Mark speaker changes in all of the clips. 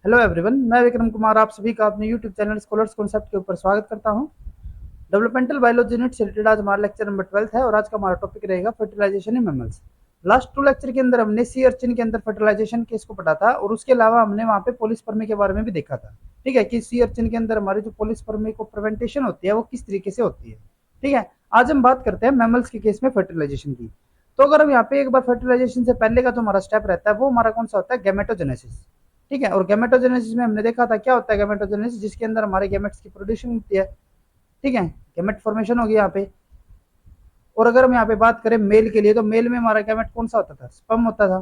Speaker 1: Hello everyone, मैं विक्रम कुमार आप सभी का अपने यूट्यूब चैनल स्कॉलर्स कॉन्सेप्ट के ऊपर स्वागत करता हूं। डेवलपमेंटल बायोलॉजी यूनिट से रिलेटेड आज हमारा लेक्चर नंबर 12 है और आज का हमारा टॉपिक रहेगा fertilization in mammals. Last two lecture के अंदर हमने सी अर्चिन के अंदर फर्टिलाइजेशन केस को पढ़ा था और उसके अलावा हमने वहाँ पे पोलिस्पर्मी के बारे में भी देखा था। ठीक है कि सी अर्चिन के अंदर हमारी जो पोलिस्पर्मी को प्रिवेंटेशन होती है वो किस तरीके से होती है। ठीक है, आज हम बात करते हैं मैमल्स के केस में फर्टिलाइजेशन की। तो अगर हम यहाँ पे एक बार फर्टिलाइजेशन से पहले का जो हमारा स्टेप रहता है वो हमारा कौन सा होता है, गैमेटोजेनेसिस। ठीक है, और गैमेटोजेनेसिस में हमने देखा था क्या होता है गैमेटोजेनेसिस, जिसके अंदर हमारे गैमेट्स की प्रोड्यूशन होती है। ठीक है, गैमेट फॉर्मेशन होगी यहाँ पे। और अगर हम यहाँ पे बात करें मेल के लिए, तो मेल में हमारा गैमेट कौन सा होता था, स्पर्म होता था।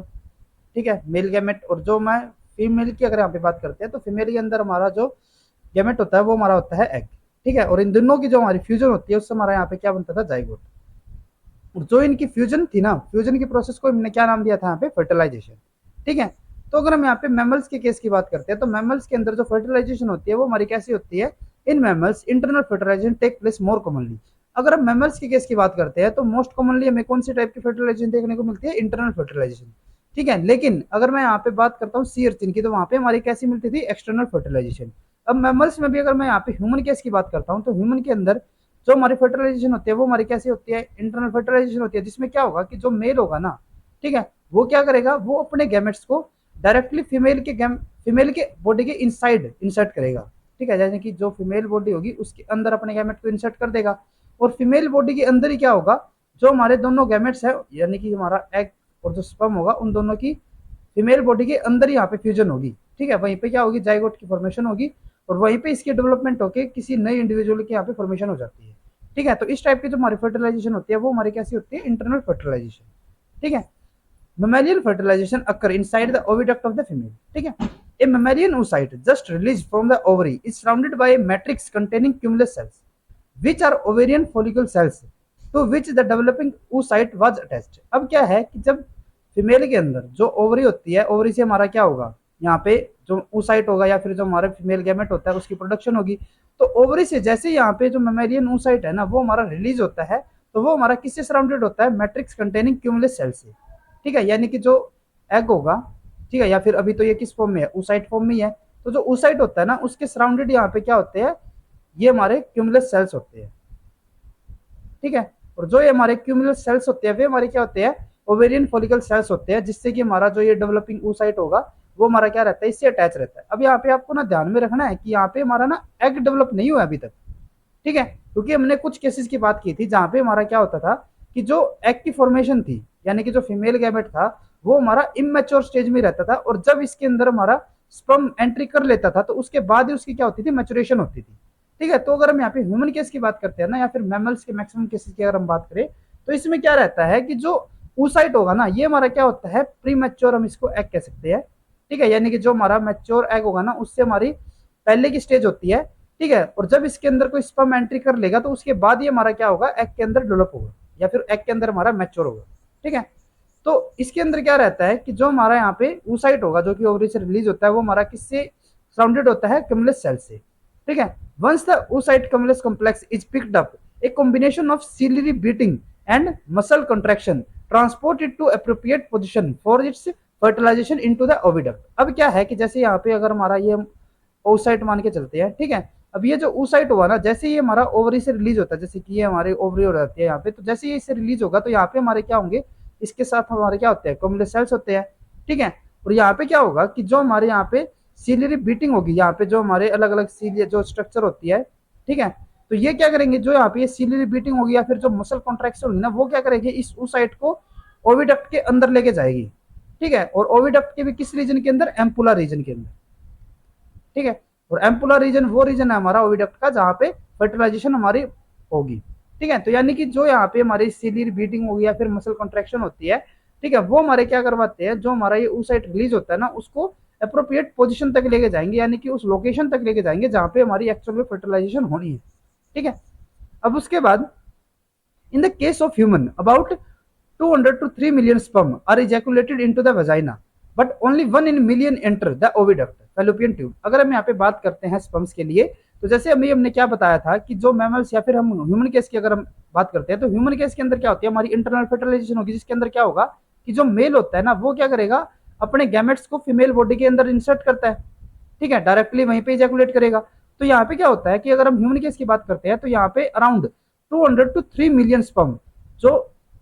Speaker 1: ठीक है, मेल गैमेट। और जो मैं फीमेल की अगर यहाँ पे बात करते हैं तो फीमेल के अंदर हमारा जो गैमेट होता है वो हमारा होता है एग। ठीक है, और इन दोनों की जो हमारी फ्यूजन होती है उससे हमारा यहाँ पे क्या बनता था, जाइगोट। और जो इनकी फ्यूजन थी ना, फ्यूजन की प्रोसेस को हमने क्या नाम दिया था यहाँ पे, फर्टिलाइजेशन। ठीक है, तो अगर हम यहाँ पे मैमल्स के केस की बात करते हैं तो मैमल्स के अंदर जो फर्टिलाइजेशन होती है वो हमारी कैसी होती है, in mammals internal fertilization take place more commonly. अगर हम मैमल्स के केस की बात करते हैं तो मोस्ट कॉमनली हमें कौन सी टाइप की फर्टिलाइजेशन देखने को मिलती है, इंटरनल फर्टिलाइजेशन। ठीक है, लेकिन अगर मैं यहाँ पे बात करता हूँ सी अर्चिन की, तो वहां पे हमारी कैसी मिलती थी, एक्सटर्नल फर्टिलाइजेशन। अब मैमल्स में भी अगर मैं यहाँ पे ह्यूमन केस की बात करता हूँ तो ह्यूमन के अंदर जो हमारी फर्टिलाइजेशन होती है वो हमारी कैसी होती है, इंटरनल फर्टिलाइजेशन होती है, जिसमें क्या होगा कि जो मेल होगा ना, ठीक है, वो क्या करेगा, वो अपने गैमेट्स को डायरेक्टली फीमेल के बॉडी के इनसाइड इंसर्ट करेगा। ठीक है, जैसे कि जो फीमेल बॉडी होगी उसके अंदर अपने गैमेट को इंसर्ट कर देगा। और फीमेल बॉडी के अंदर ही क्या होगा, जो हमारे दोनों गैमेट्स है यानी कि हमारा एग और जो स्पर्म होगा उन दोनों की फीमेल बॉडी के अंदर ही यहाँ पे फ्यूजन होगी। ठीक है, वहीं पे क्या होगी, जाइगोट की फॉर्मेशन होगी और वहीं पे इसकी डेवलपमेंट होकर किसी नए इंडिविजुअल की यहाँ पे फॉर्मेशन हो जाती है। ठीक है, तो इस टाइप की जो हमारी फर्टिलाइजेशन होती है वो हमारी कैसी होती है, इंटरनल फर्टिलाइजेशन। ठीक है, mammalian fertilization occur inside the oviduct of the female. ठीक है, a mammalian oocyte just released from the ovary is surrounded by a matrix containing cumulus cells which are ovarian follicle cells to which the developing oocyte was attached। अब क्या है कि जब female के अंदर जो ओवरी होती है, ओवरी से हमारा क्या होगा, यहाँ पे जो oocyte होगा या फिर जो हमारा फीमेल गैमेट होता है उसकी प्रोडक्शन होगी। तो ओवरी से जैसे यहाँ पे जो मेमेलियन oocyte है ना वो हमारा रिलीज होता है, तो वो हमारा किससे सराउंडेड होता है, मैट्रिक्स कंटेनिंग क्यूमुलस सेल से। ठीक है, यानी कि जो एग होगा, ठीक है, या फिर अभी तो ये किस फॉर्म में है, oocyte फॉर्म में ही है, तो जो oocyte होता है ना उसके सराउंडेड यहाँ पे क्या होते हैं, ये हमारे क्यूमुलस सेल्स होते हैं। ठीक है, और जो ये हमारे क्यूमुलस सेल्स होते हैं वे हमारे क्या होते हैं, ओवेरियन फॉलिकल सेल्स होते हैं, जिससे कि हमारा जो ये डेवलपिंग oocyte होगा वो हमारा क्या रहता है, इससे अटैच रहता है। अब यहाँ पे आपको ना ध्यान में रखना है कि यहाँ पे हमारा ना एग डेवलप नहीं हुआ अभी तक। ठीक है, क्योंकि हमने कुछ केसेस की बात की थी जहां पे हमारा क्या होता था कि जो एग की फॉर्मेशन थी यानी कि जो फीमेल गैमेट था वो हमारा इमेच्योर स्टेज में रहता था, और जब इसके अंदर हमारा स्पर्म एंट्री कर लेता था तो उसके बाद ही उसकी क्या होती थी, मैचुरेशन होती थी। ठीक है, तो अगर हम यहाँ पे ह्यूमन केस की बात करते हैं ना या फिर मैमल्स के मैक्सिमम केसेस की अगर हम बात करें तो इसमें क्या रहता है कि जो oocyte होगा ना ये हमारा क्या होता है, प्री मैच्योर हम इसको एग कह सकते हैं। ठीक है, यानी कि जो हमारा मैच्योर एग होगा ना उससे हमारी पहले की स्टेज होती है। ठीक है, और जब इसके अंदर कोई स्पर्म एंट्री कर लेगा तो उसके बाद ये हमारा क्या होगा, एग के अंदर डेवलप होगा या फिर एग के अंदर हमारा मैच्योर होगा। ठीक है, तो इसके अंदर क्या रहता है कि जो हमारा यहाँ पे oocyte होगा जो कि ओवरी से रिलीज होता है वो हमारा किससे सराउंडेड होता है, क्यूमुलस सेल से। ठीक है, once the oocyte cumulus complex is picked up, a combination of ciliary beating and muscle contraction transport it to appropriate position for its fertilization into the oviduct। अब क्या है कि जैसे यहाँ पे अगर हमारा ये oocyte मान के चलते हैं, ठीक है, अब ये जो oocyte हुआ ना जैसे ये हमारा ओवरी से रिलीज होता है, जैसे कि ये हमारे ओवरी हो जाती है यहाँ पे, तो जैसे ये इससे रिलीज होगा तो यहाँ पे हमारे क्या होंगे, इसके साथ हमारे क्या होते हैं, कम्युलस सेल्स होते हैं। ठीक है, और यहाँ पे क्या होगा कि जो हमारे यहाँ पे सीलियरी बीटिंग होगी, यहाँ पे जो हमारे अलग अलग सीलियर जो स्ट्रक्चर होती है। ठीक है, तो ये क्या करेंगे, जो यहाँ पे ये सीलियरी बीटिंग होगी या फिर जो मसल कॉन्ट्रैक्शन होगी ना वो क्या करेगी, इस oocyte को ओविडक्ट के अंदर लेके जाएगी। ठीक है, और ओविडक्ट के भी किस रीजन के अंदर, एम्पुला रीजन के अंदर। ठीक है, और एम्पुलर रीजन वो रीजन है हमारा ओविडक्ट का जहां पे फर्टिलाइजेशन हमारी होगी। ठीक है, तो यानी कि जो यहाँ पे हमारी सीलियर बीटिंग होगी या फिर मसल कॉन्ट्रैक्शन होती है, ठीक है, वो हमारे क्या करवाते हैं, जो हमारा ये oocyte रिलीज होता है ना उसको अप्रोप्रिएट पोजीशन तक लेके जाएंगे, यानी कि उस लोकेशन तक लेके जाएंगे जहां पे हमारी एक्चुअल में फर्टिलाइजेशन होनी है। ठीक है, अब उसके बाद in the case of human about 200 to 3 million sperm are ejaculated into the vagina but only 1 in million enter the oviduct fallopian tube। अगर हम यहाँ पे बात करते हैं स्पर्म्स के लिए, तो जैसे अभी हमने क्या बताया था कि जो मैमल्स या फिर हम ह्यूमन केस की अगर हम बात करते हैं तो ह्यूमन केस के अंदर क्या होती है, हमारी इंटरनल फर्टिलाइजेशन होगी, जिसके अंदर क्या होगा कि जो मेल होता है ना वो क्या करेगा, अपने गैमेट्स को फीमेल बॉडी के अंदर इंसर्ट करता है। ठीक है, डायरेक्टली वहीं पे इजैकुलेट करेगा। तो यहाँ पे क्या होता है कि अगर हम ह्यूमन केस की बात करते हैं तो यहाँ पे अराउंड 200 टू 3 मिलियन स्पर्म जो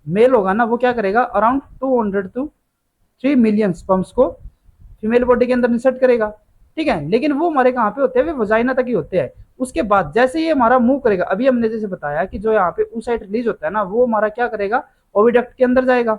Speaker 1: मेल होगा ना वो क्या करेगा, अराउंड 200 टू 3 मिलियन स्पर्म्स को फीमेल बॉडी के अंदर इंसर्ट करेगा। ठीक है, लेकिन वो हमारे कहाँ पे होते हैं, वे वजाइना तक ही होते हैं। उसके बाद जैसे ये हमारा मूव करेगा, अभी हमने जैसे बताया कि जो यहाँ पे oocyte रिलीज होता है ना वो हमारा क्या करेगा, ओविडक्ट के अंदर जाएगा।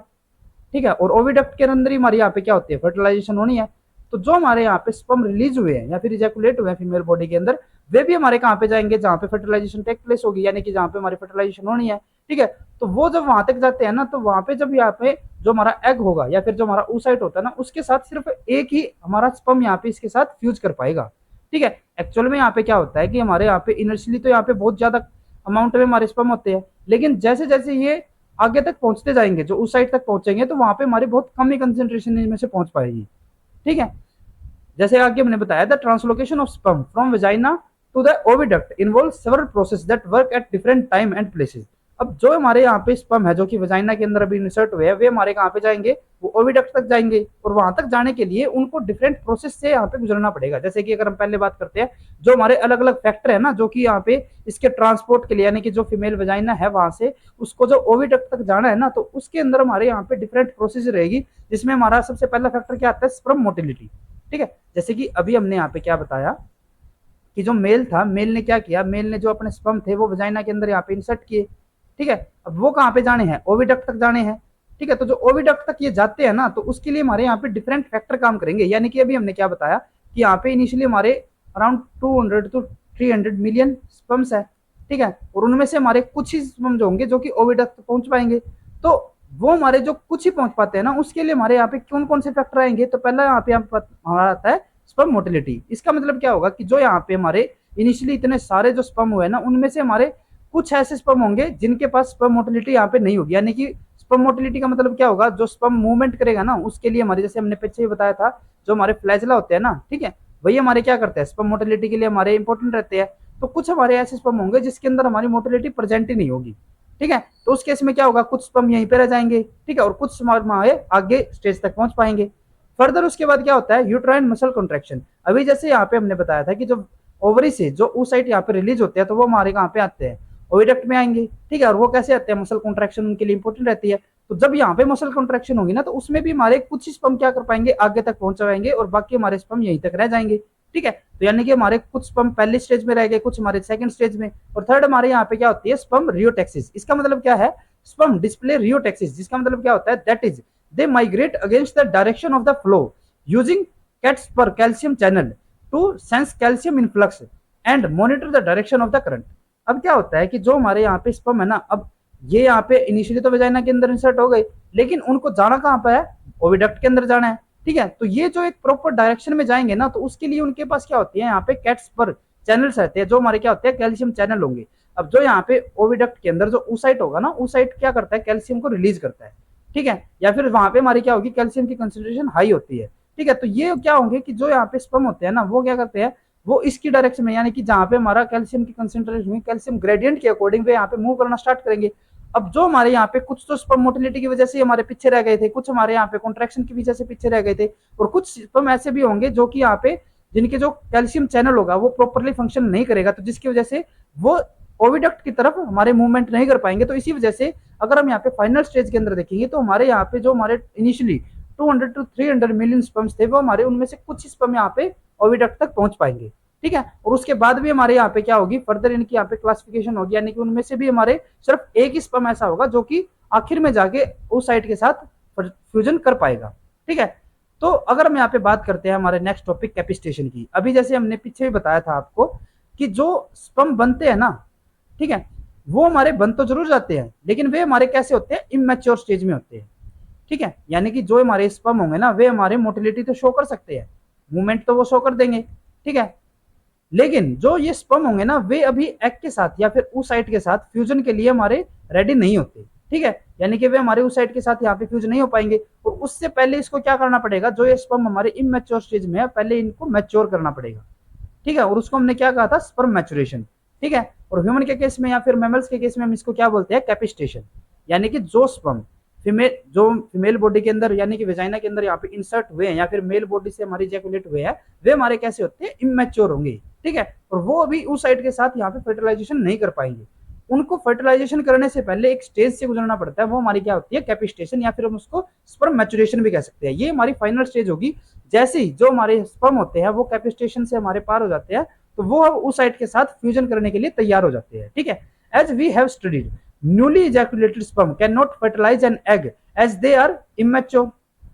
Speaker 1: ठीक है, और ओविडक्ट के अंदर ही हमारी यहाँ पे क्या होती है, फर्टिलाइजेशन होनी है। तो जो हमारे यहाँ पे स्पर्म रिलीज हुए हैं या फिर इजैकुलेट हुए हैं फीमेल बॉडी के अंदर, वे भी हमारे कहाँ पे जाएंगे, जहाँ पे फर्टिलाइजेशन टेक प्लेस होगी, यानी कि जहाँ पे हमारी फर्टिलाइजेशन होनी है। ठीक है, तो वो जब वहां तक जाते हैं ना, तो वहां पे जब यहाँ पे जो हमारा एग होगा या फिर जो हमारा oocyte होता है ना, उसके साथ सिर्फ एक ही हमारा स्पर्म यहाँ पे इसके साथ फ्यूज कर पाएगा। ठीक है, एक्चुअल में यहाँ पे क्या होता है कि हमारे यहाँ पे इनिशियली तो यहाँ पे बहुत ज्यादा अमाउंट में हमारे स्पर्म होते हैं, लेकिन जैसे जैसे ये आगे तक पहुंचते जाएंगे, जो oocyte तक पहुंचेंगे, तो वहां पे हमारी बहुत कम ही कंसेंट्रेशन इनमें से पहुंच पाएगी। ठीक है, जैसे आगे हमने बताया the translocation of sperm from vagina to the oviduct involve several process that work at different time and places. अब जो हमारे यहाँ पे स्पर्म है जो कि वेजाइना के अंदर अभी इंसर्ट हुए हैं, वे हमारे कहाँ पे जाएंगे, वो ओविडक्ट तक जाएंगे, और वहां तक जाने के लिए उनको डिफरेंट प्रोसेस से यहाँ पे गुजरना पड़ेगा। जैसे कि अगर हम पहले बात करते हैं, जो हमारे अलग अलग फैक्टर है ना जो कि यहाँ पे इसके ट्रांसपोर्ट के लिए, यानी कि जो फीमेल वेजाइना है वहां से उसको जो ओविडक्ट तक जाना है ना, तो उसके अंदर हमारे यहाँ पे डिफरेंट प्रोसेस रहेगी, जिसमें हमारा सबसे पहला फैक्टर क्या आता है, स्पर्म मोटिलिटी। ठीक है, जैसे कि अभी हमने यहाँ पे क्या बताया कि जो मेल था, मेल ने क्या किया, मेल ने जो अपने स्पर्म थे वो वजाइना के अंदर यहाँ पे इंसर्ट किए। ठीक है, अब वो कहाँ पे जाने हैं, ओविडक्ट तक जाने हैं। ठीक है, तो जो ओविडक्ट तक ये जाते हैं ना, तो उसके लिए हमारे यहाँ पे डिफरेंट फैक्टर काम करेंगे। यानी कि अभी हमने क्या बताया कि यहाँ पे इनिशियली हमारे अराउंड 200 टू 300 मिलियन स्पर्म्स है। ठीक है, और उनमें से हमारे कुछ ही स्पर्म जो होंगे जो कि ओविडक्ट तक पहुंच पाएंगे। तो वो हमारे जो कुछ ही पहुंच पाते हैं ना, उसके लिए हमारे यहाँ पे कौन कौन से फैक्टर आएंगे, तो पहला यहाँ पे हमारा आता है स्पर्म मोटिलिटी। इसका मतलब क्या होगा कि जो यहाँ पे हमारे इनिशियली इतने सारे जो स्पर्म हुए ना, उनमें से हमारे कुछ ऐसे स्पर्म होंगे जिनके पास स्पर्म मोटिलिटी यहाँ पे नहीं होगी। यानी कि स्पर्म मोटिलिटी का मतलब क्या होगा, जो स्पर्म मूवमेंट करेगा ना उसके लिए हमारे, जैसे हमने पीछे ही बताया था, जो हमारे फ्लैजला होते हैं ना, ठीक है, वही हमारे क्या करते हैं, स्पर्म मोटिलिटी के लिए हमारे इंपॉर्टेंट रहते हैं। तो कुछ हमारे ऐसे स्पर्म होंगे जिसके अंदर हमारी मोटिलिटी प्रेजेंट ही नहीं होगी। ठीक है, तो उस केस में क्या होगा, कुछ स्पर्म यहीं पे रह जाएंगे। ठीक है, और कुछ स्पर्म आगे स्टेज तक पहुंच पाएंगे। फर्दर उसके बाद क्या होता है, यूट्राइन मसल कॉन्ट्रैक्शन। अभी जैसे यहाँ पे हमने बताया था कि जो ओवरी से जो oocyte यहाँ पे रिलीज होते हैं, तो वो हमारे कहाँ पे आते हैं, ओविडक्ट में आएंगे। ठीक है, और वो कैसे आते हैं, मसल कॉन्ट्रैक्शन उनके लिए इंपॉर्टेंट रहती है। तो जब यहाँ पे मसल कॉन्ट्रैक्शन होगी ना, तो उसमें भी हमारे कुछ स्पर्म क्या कर पाएंगे, आगे तक पहुंच जाएंगे, और बाकी हमारे स्पर्म यहीं तक रह जाएंगे। ठीक है, तो यानी कि हमारे कुछ स्पर्म पहले स्टेज में रह गए, कुछ हमारे सेकंड स्टेज में, और थर्ड हमारे यहाँ पे क्या होती है, स्पर्म रियोटेक्सिस। इसका मतलब क्या है, स्पर्म डिस्प्ले रियोटेक्सिस, जिसका मतलब क्या होता है, that is they migrate against the direction of the flow using CatSper calcium channel to sense calcium influx and monitor the direction of the current. अब क्या होता है कि जो हमारे यहाँ पे स्पर्म है ना, अब ये यहाँ पे इनिशियली तो वेजाइना के अंदर इंसर्ट हो गए, लेकिन उनको जाना कहाँ पे है, ओविडक्ट के अंदर जाना है। ठीक है, तो ये जो एक प्रॉपर डायरेक्शन में जाएंगे ना, तो उसके लिए उनके पास क्या होती है, यहाँ पे कैट्स पर चैनल्स रहते हैं, जो हमारे क्या होते हैं, कैल्शियम चैनल होंगे। अब जो यहाँ पे ओविडक्ट के अंदर जो oocyte होगा ना, oocyte क्या करता है, कैल्शियम को रिलीज करता है। ठीक है, या फिर वहां पे हमारी क्या होगी, कैल्शियम की कंसेंट्रेशन हाई होती है। ठीक है, तो ये क्या होंगे कि जो यहाँ पे स्पर्म होते हैं ना, वो क्या करते हैं, वो इसकी डायरेक्शन में, यानी कि जहाँ पे हमारा कैल्शियम की कंसेंट्रेशन हुई, कैल्शियम ग्रेडियंट के अकॉर्डिंग वे यहाँ पे मूव करना स्टार्ट करेंगे। अब जो हमारे यहाँ पे कुछ तो स्पर्म मोटिलिटी की वजह से हमारे पीछे रह गए थे, कुछ हमारे यहाँ पे कॉन्ट्रैक्शन की वजह से पीछे रह गए थे, और कुछ स्पर्म ऐसे भी होंगे जो कि यहाँ पे जिनके जो कैल्शियम चैनल होगा वो प्रॉपरली फंक्शन नहीं करेगा, तो जिसकी वजह से वो ओविडक्ट की तरफ हमारे मूवमेंट नहीं कर पाएंगे। तो इसी वजह से अगर हम यहाँ पे फाइनल स्टेज के अंदर देखेंगे, तो हमारे यहाँ पे जो हमारे इनिशियली 200 टू 300 मिलियन स्पर्म्स थे, वो हमारे उनमें से कुछ स्पर्म यहाँ पे ओविडक्ट तक पहुंच पाएंगे। ठीक है, और उसके बाद भी हमारे यहाँ पे क्या होगी, फर्दर इनकी यहाँ पे क्लासिफिकेशन होगी, यानी कि उनमें से भी हमारे सिर्फ एक ही स्पर्म ऐसा होगा जो कि आखिर में जाके oocyte के साथ फ्यूजन कर पाएगा। ठीक है, तो अगर हम यहाँ पे बात करते हैं हमारे नेक्स्ट टॉपिक कैपिस्टेशन की, अभी जैसे हमने पीछे भी बताया था आपको कि जो स्पर्म बनते हैं ना, ठीक है, वो हमारे बन तो जरूर जाते हैं, लेकिन वे हमारे कैसे होते हैं, इमेच्योर स्टेज में होते हैं। ठीक है, यानी कि जो हमारे स्पर्म होंगे ना, वे हमारे मोटिलिटी तो शो कर सकते हैं, मूवमेंट तो वो शो कर देंगे। ठीक है, लेकिन जो ये स्पर्म होंगे ना, वे अभी एग के साथ या फिर oocyte के साथ फ्यूजन के लिए हमारे रेडी नहीं होते। ठीक है, यानी कि वे हमारे oocyte के साथ यहाँ पे फ्यूज नहीं हो पाएंगे, और उससे पहले इसको क्या करना पड़ेगा, जो ये स्पर्म हमारे इमेच्योर स्टेज में है, पहले इनको मैच्योर करना पड़ेगा। ठीक है, और उसको हमने क्या कहा था, स्पर्म मैचुरेशन। ठीक है, और ह्यूमन के केस में या फिर मैमल्स के केस में हम इसको क्या बोलते हैं, कैपिस्टेशन। यानी कि जो स्पर्म फीमेल बॉडी के अंदर यानी कि वेजाइना के अंदर यहाँ पे इंसर्ट हुए हैं या फिर मेल बॉडी से हमारे इजैकुलेट हुए हैं, वे हमारे कैसे होते हैं, इमेच्योर होंगे, ठीक है। और वो अभी उस साइड के साथ यहाँ पे फर्टिलाइजेशन नहीं कर पाएंगे। उनको फर्टिलाइजेशन करने से पहले एक स्टेज से गुजरना पड़ता है, वो हमारी क्या होती है, कैपिस्टेशन, या फिर हम उसको स्पर्म मैचुरेशन भी कह सकते हैं। ये हमारी फाइनल स्टेज होगी। जैसे ही जो हमारे स्पर्म होते हैं वो कैपिस्टेशन से हमारे पार हो जाते हैं, तो वो उस साइड के साथ फ्यूजन करने के लिए तैयार हो जाते हैं, ठीक है। As we have studied, newly ejaculated sperm can not fertilize an egg as they are immature,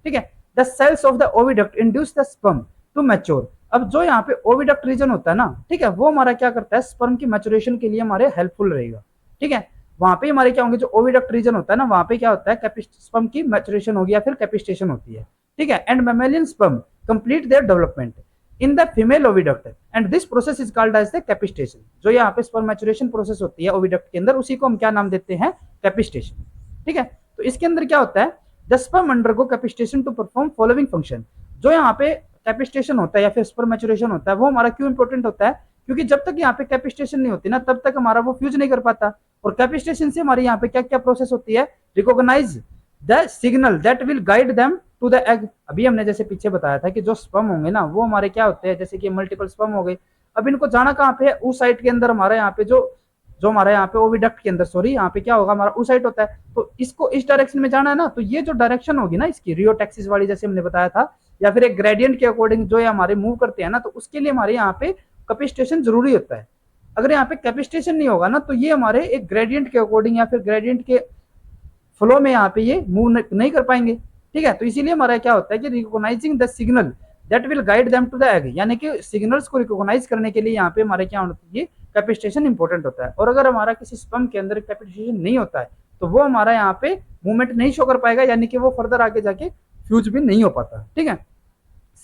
Speaker 1: ठीक है। The cells of the oviduct induce the sperm to mature. अब जो यहाँ पे ओविडक्ट रीजन होता है ना, ठीक है, वो हमारा क्या करता है, स्पर्म की मैचुरेशन के लिए हमारे हेल्पफुल रहेगा, ठीक है। वहां पे हमारे क्या होंगे, जो ओविडक्ट रीजन होता है ना, वहां पे क्या होता है, स्पर्म की मैचुरेशन होगी या फिर कैपिस्टेशन होती है, ठीक है। And mammalian sperm complete their development in the female oviduct and this process is called as the capacitation. जो यहाँ पे स्पर्म मैचुरेशन प्रोसेस होती है ओविडक्ट के अंदर, उसी को हम क्या नाम देते हैं, कैपिस्टेशन, ठीक है। तो इसके अंदर क्या होता है, the sperm undergo capacitation to perform following function. जो यहाँ पे कैपिस्टेशन होता है या फिर स्पर्म मैचुरेशन होता है, वो हमारा क्यों इंपॉर्टेंट होता है, क्योंकि जब तक यहाँ पे कैपिस्टेशन नहीं होती ना, तब तक हमारा वो फ्यूज नहीं कर पाता। और कैपिस्टेशन से हमारी यहाँ पे क्या क्या प्रोसेस होती है, recognize the signal that will guide them to the egg. अभी हमने जैसे पीछे बताया था कि जो स्पर्म होंगे ना, वो हमारे क्या होते हैं, जैसे कि मल्टीपल स्पर्म हो गए। अब इनको जाना कहाँ पे है, उस साइट के अंदर हमारे यहाँ पे जो जो हमारा यहाँ पे ओविडक्ट के अंदर, सॉरी, यहाँ पे क्या होगा, हमारा oocyte होता है। तो इसको इस डायरेक्शन में जाना है ना, तो ये जो डायरेक्शन होगी ना इसकी, रियोटैक्सिस वाली, जैसे हमने बताया था, या फिर एक ग्रेडियंट के अकॉर्डिंग जो हमारे मूव करते हैं ना, तो उसके लिए हमारे यहाँ पे कैपिस्टेशन जरूरी होता है। अगर यहाँ पे कैपिस्टेशन नहीं होगा ना, तो ये हमारे एक ग्रेडियंट के अकॉर्डिंग या फिर ग्रेडियंट के फ्लो में यहाँ पे ये मूव नहीं कर पाएंगे, ठीक है। तो इसीलिए हमारा क्या होता है कि recognizing the signal that will guide them to the egg, यानी कि सिग्नल्स को रिकॉग्नाइज करने के लिए यहाँ पे हमारे क्या होता है, कैपिस्टेशन इंपॉर्टेंट होता है। और अगर हमारा किसी स्पर्म के अंदर कैपिस्टेशन नहीं होता है, तो वो हमारा यहाँ पे मूवमेंट नहीं शो कर पाएगा, यानी कि वो फर्दर आगे जाके फ्यूज भी नहीं हो पाता, ठीक है।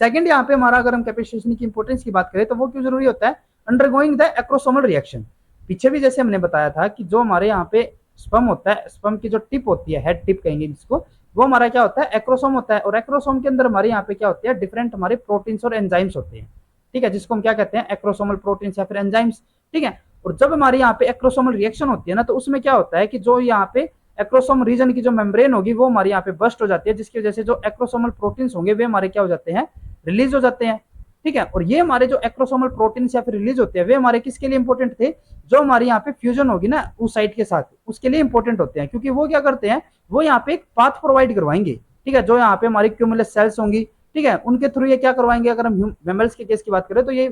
Speaker 1: सेकंड, यहाँ पे हमारा अगर हम कैपिस्टेशन की इंपॉर्टेंस की बात करें, तो वो क्यों जरूरी होता है, अंडरगोइंग द एक्रोसोमल रिएक्शन। पीछे भी जैसे हमने बताया था कि जो हमारे यहाँ पे स्पर्म होता है, स्पर्म की जो टिप होती है, हेड टिप कहेंगे जिसको, वो हमारा क्या होता है, एक्रोसोम होता है। और एक्रोसोम के अंदर हमारे यहाँ पे क्या होते हैं, डिफरेंट हमारे प्रोटीन्स और एंजाइम्स होते हैं, ठीक है, जिसको हम क्या कहते हैं, एक्रोसोमल प्रोटीन्स या फिर एंजाइम्स, ठीक है। और जब हमारे यहाँ पे एक्रोसोमल रिएक्शन होती है ना, तो उसमें क्या होता है कि जो यहाँ पे एक्रोसोम रीजन की जो मेम्ब्रेन होगी, वो हमारे यहाँ पे बस्ट हो जाती है, जिसकी वजह से जो एक्रोसोमल प्रोटीन्स होंगे वे हमारे क्या हो जाते हैं, रिलीज हो जाते हैं, ठीक है। और ये हमारे जो एक्रोसोमल प्रोटीन्स या फिर रिलीज होते हैं, वे हमारे किसके लिए इंपॉर्टेंट थे, जो हमारे यहाँ पे फ्यूजन होगी ना उस साइट के साथ, उसके लिए इंपॉर्टेंट होते हैं। क्योंकि वो क्या करते हैं, वो यहाँ पे एक पाथ प्रोवाइड करवाएंगे, ठीक है। जो यहाँ पे हमारी क्यूमुलस सेल्स होंगी, ठीक है, उनके थ्रू ये क्या करवाएंगे, अगर हम मैमल्स के केस की बात करें, तो ये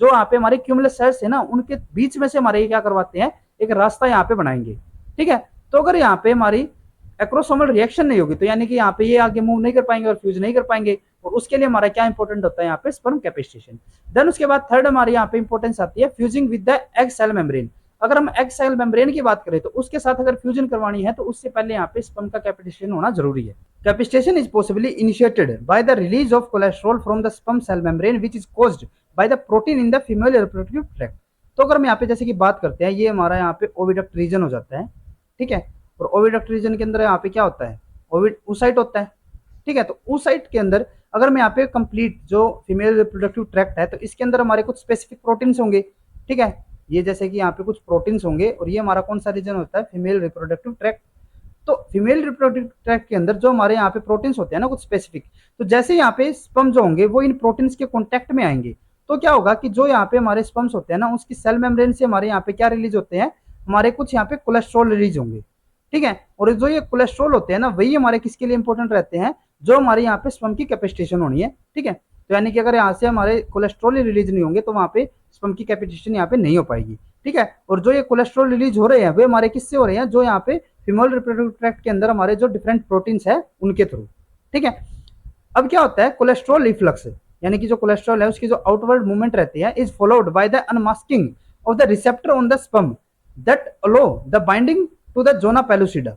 Speaker 1: जो यहाँ पे हमारे क्यूमुलस सेल्स है ना, उनके बीच में से हमारे ये क्या करवाते हैं, एक रास्ता यहाँ पे बनाएंगे, ठीक है। तो अगर यहाँ पे हमारी एक्रोसोमल रिएक्शन नहीं होगी, तो यानी कि यहाँ पे ये आगे मूव नहीं कर पाएंगे और फ्यूज नहीं कर पाएंगे। और उसके लिए हमारा क्या इंपॉर्टेंट होता है, यहाँ पे स्पर्म कैपिस्टेशन। देन उसके बाद थर्ड हमारे यहाँ पे इंपॉर्टेंस आती है fusing with the egg cell membrane. अगर हम एग सेल मेम्ब्रेन की बात करें, तो उसके साथ अगर फ्यूजन करवानी है, तो उससे पहले यहाँ पे स्पर्म का कैपिस्टेशन होना जरूरी है। Capacitation is possibly initiated by the release of cholesterol from the sperm cell membrane which is caused by the protein in the female reproductive tract. तो अगर हम यहाँ पे जैसे कि बात करते हैं, ये हमारा यहाँ पे ओविडक्ट रीजन हो जाता है, ठीक है। और ओविडक्ट रीजन के अंदर यहाँ पे क्या होता है, oocyte होता है, ठीक है। तो oocyte के अंदर अगर मैं यहाँ पे कंप्लीट जो फीमेल रिप्रोडक्टिव ट्रैक्ट है, तो इसके अंदर हमारे कुछ स्पेसिफिक प्रोटीन्स होंगे, ठीक है। ये जैसे कि यहाँ पे कुछ प्रोटीन्स होंगे, और ये हमारा कौन सा रीजन होता है, फीमेल रिप्रोडक्टिव ट्रैक्ट। तो फीमेल रिप्रोडक्टिव ट्रैक्ट के अंदर जो हमारे यहाँ पे प्रोटीन्स होते हैं ना कुछ स्पेसिफिक, तो जैसे यहाँ पे स्पर्म जो होंगे वो इन प्रोटीन्स के कॉन्टेक्ट में आएंगे, तो क्या होगा कि जो यहाँ पे हमारे स्पर्म्स होते हैं ना, उसकी सेल मेम्ब्रेन से हमारे यहाँ पे क्या रिलीज होते हैं, हमारे कुछ यहाँ पे कोलेस्ट्रॉल रिलीज होंगे, ठीक है। और जो ये कोलेस्ट्रॉल होते हैं ना, वही हमारे किसके लिए इंपॉर्टेंट रहते हैं, जो हमारे यहाँ पे स्पर्म की कैपिस्टेशन होनी है, ठीक है। तो यानी कि अगर यहाँ से हमारे कोलेस्ट्रॉल रिलीज नहीं होंगे, तो वहाँ पे स्पर्म की कैपिस्टेशन यहाँ पे नहीं हो पाएगी, ठीक है। और जो ये कोलेस्ट्रॉल रिलीज हो रहे हैं, वे हमारे किससे हो रहे हैं, जो यहाँ पे फीमेल रिप्रोडक्टिव ट्रैक्ट के अंदर हमारे जो डिफरेंट प्रोटीन्स है उनके थ्रू, ठीक है। अब क्या होता है, कोलेस्ट्रॉल रिफ्लक्स, यानी कि जो कोलेस्ट्रॉल है उसकी जो आउटवर्ड मूवमेंट रहती है, is followed by the unmasking of the receptor on the sperm that allow the binding to the zona pellucida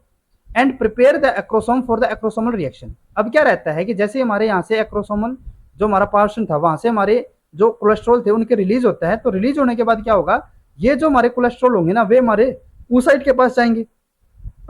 Speaker 1: and prepare the acrosome for the acrosomal reaction. अब क्या रहता है कि जैसे हमारे यहाँ से एक्रोसोमल जो हमारा पोर्शन था, वहां से हमारे जो कोलेस्ट्रॉल थे उनके रिलीज होता है, तो रिलीज होने के बाद क्या होगा, ये जो हमारे कोलेस्ट्रॉल होंगे ना, वे हमारे oocyte के पास जाएंगे।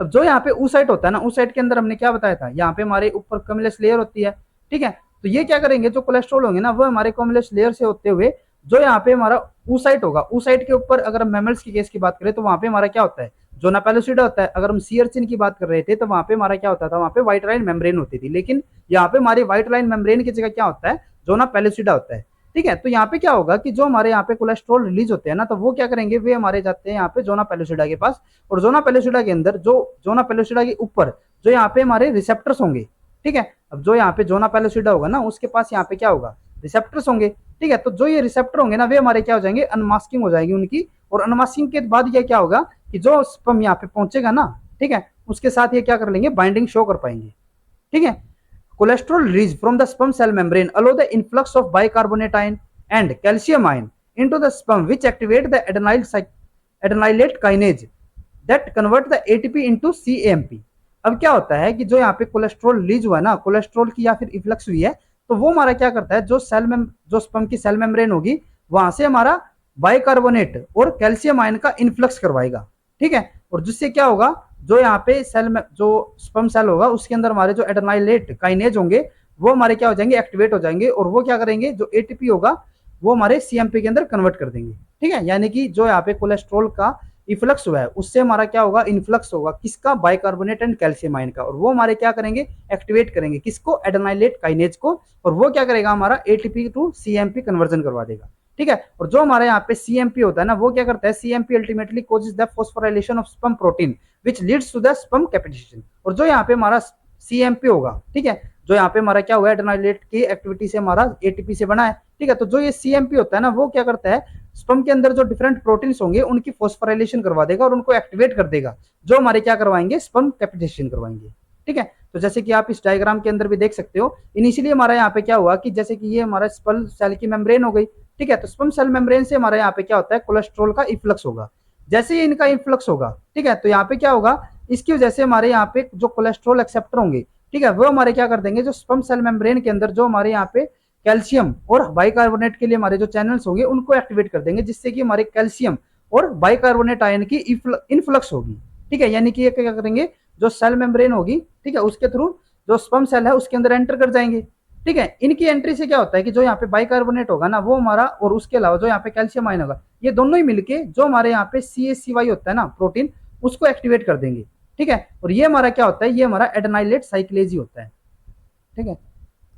Speaker 1: अब जो यहाँ पे oocyte होता है ना, oocyte के अंदर हमने क्या बताया था, यहाँ पे हमारे ऊपर कम्युलस लेयर होती है, ठीक है। तो ये क्या करेंगे, जो कोलेस्ट्रॉल होंगे ना, वो हमारे कम्युलस लेयर से होते हुए जो यहाँ पे हमारा oocyte होगा, oocyte के ऊपर अगर हम मैमल्स की केस की बात करें, तो वहां पे हमारा क्या होता है, जोना पेलोसिडा होता है। अगर हम सी अर्चिन की बात कर रहे थे तो वहां पे हमारा क्या होता था, वहां पे व्हाइट लाइन मेम्ब्रेन होती थी, लेकिन यहाँ पे हमारी व्हाइट लाइन मेम्ब्रेन की जगह क्या होता है, जोना पेलोसिडा होता है। ठीक है, तो यहाँ पे क्या होगा कि जो हमारे यहाँ पे कोलेस्ट्रॉल रिलीज होते हैं ना, तो वो क्या करेंगे, वे हमारे जाते हैं यहाँ पे जोना पेलोसिडा के पास, और जोना पेलोसिडा के अंदर जो जोना पेलोसिडा के ऊपर जो यहाँ पे हमारे रिसेप्टर्स होंगे। ठीक है, अब जो यहाँ पे जोना पेलोसिडा होगा ना, उसके पास यहाँ पे क्या होगा, रिसेप्टर्स होंगे। ठीक है, तो जो ये रिसेप्टर होंगे ना, वे हमारे क्या हो जाएंगे, अनमास्किंग हो जाएगी उनकी, और अनमास्किंग के बाद ये क्या होगा कि जो स्पर्म यहाँ पे पहुंचेगा ना, ठीक है, उसके साथ ये क्या कर लेंगे, बाइंडिंग शो कर पाएंगे। ठीक है, cholesterol released from the sperm cell membrane allow the influx of bicarbonate ion and calcium ion into the sperm, which activate the adenylate kinase that convert the ATP into CAMP। अब क्या होता है कि जो यहाँ पे कोलेस्ट्रॉल रिलीज हुआ है ना, कोलेस्ट्रॉल की या फिर इफ्लक्स हुई है, तो वो हमारा क्या करता है, जो स्पर्म की सेल मेम्ब्रेन होगी, वहां से हमारा बाइकार्बोनेट और कैल्शियम आयन का इन्फ्लक्स करवाएगा। ठीक है, और जिससे क्या होगा, जो यहाँ पे सेल में जो स्पर्म सेल होगा उसके अंदर हमारे जो एडेनाइलेट काइनेज होंगे, वो हमारे क्या हो जाएंगे, एक्टिवेट हो जाएंगे, और वो क्या करेंगे, जो एटीपी होगा वो हमारे सीएमपी के अंदर कन्वर्ट कर देंगे। ठीक है, यानी कि जो यहाँ पे कोलेस्ट्रॉल का इफ्लक्स हुआ है, उससे हमारा क्या होगा, इन्फ्लक्स होगा किसका, बाइकार्बोनेट एंड कैल्शियम आयन का, और वो हमारे क्या करेंगे, एक्टिवेट करेंगे किसको, एडेनाइलेट काइनेज को, और वो क्या करेगा, हमारा एटीपी टू सीएमपी कन्वर्जन करवा देगा। ठीक है, और जो हमारे यहाँ पे सीएमपी होता है ना, वो क्या करता है, CMP ultimately causes the phosphorylation of sperm protein which leads to the sperm capacitation. और जो यहाँ पे हमारा सीएमपी होगा, ठीक है, जो यहाँ पे हमारा क्या हुआ है, एडेनाइलेट की एक्टिविटी से हमारा एटीपी से बना है। ठीक है, तो जो ये सीएमपी होता है ना, वो क्या करता है, स्पर्म के अंदर जो डिफरेंट प्रोटीन्स होंगे उनकी फॉस्फोराइलेशन करवा देगा और उनको एक्टिवेट कर देगा, जो हमारे क्या करवाएंगे, स्पर्म कैपिटेशन करवाएंगे। ठीक है, तो जैसे कि आप इस डायग्राम के अंदर भी देख सकते हो, इनिशियली हमारा यहाँ पे क्या हुआ कि जैसे कि ये हमारा स्पर्म सेल की मेम्ब्रेन हो गई। ठीक है, तो स्पर्म सेल मेम्ब्रेन से हमारे यहाँ पे क्या होता है, कोलेस्ट्रॉल का इफ्लक्स होगा। जैसे ही इनका इन्फ्लक्स होगा, ठीक है, तो यहाँ पे क्या होगा, इसकी वजह से हमारे यहाँ पे जो कोलेस्ट्रॉल एक्सेप्टर होंगे, ठीक है, वो हमारे क्या कर देंगे, जो स्पर्म सेल मेम्ब्रेन के अंदर जो हमारे यहाँ पे कैल्शियम और बाइकार्बोनेट के लिए हमारे जो चैनल्स होंगे उनको एक्टिवेट कर देंगे, जिससे कि हमारे कैल्शियम और बाइकार्बोनेट आयन की इन्फ्लक्स होगी। ठीक है, यानी कि ये क्या करेंगे, जो सेल मेम्ब्रेन होगी, ठीक है, उसके थ्रू जो स्पर्म सेल है उसके अंदर एंटर कर जाएंगे। ठीक है, इनकी एंट्री से क्या होता है कि जो यहाँ पे बाइकार्बोनेट होगा ना, वो हमारा, और उसके अलावा जो यहाँ पे कैल्शियम आयन होगा, ये दोनों ही मिलके जो हमारे यहाँ पे CaCy होता है ना, प्रोटीन, उसको एक्टिवेट कर देंगे। ठीक है, और ये हमारा क्या होता है, ये हमारा एडेनाइलेट साइक्लेजी होता है। ठीक है,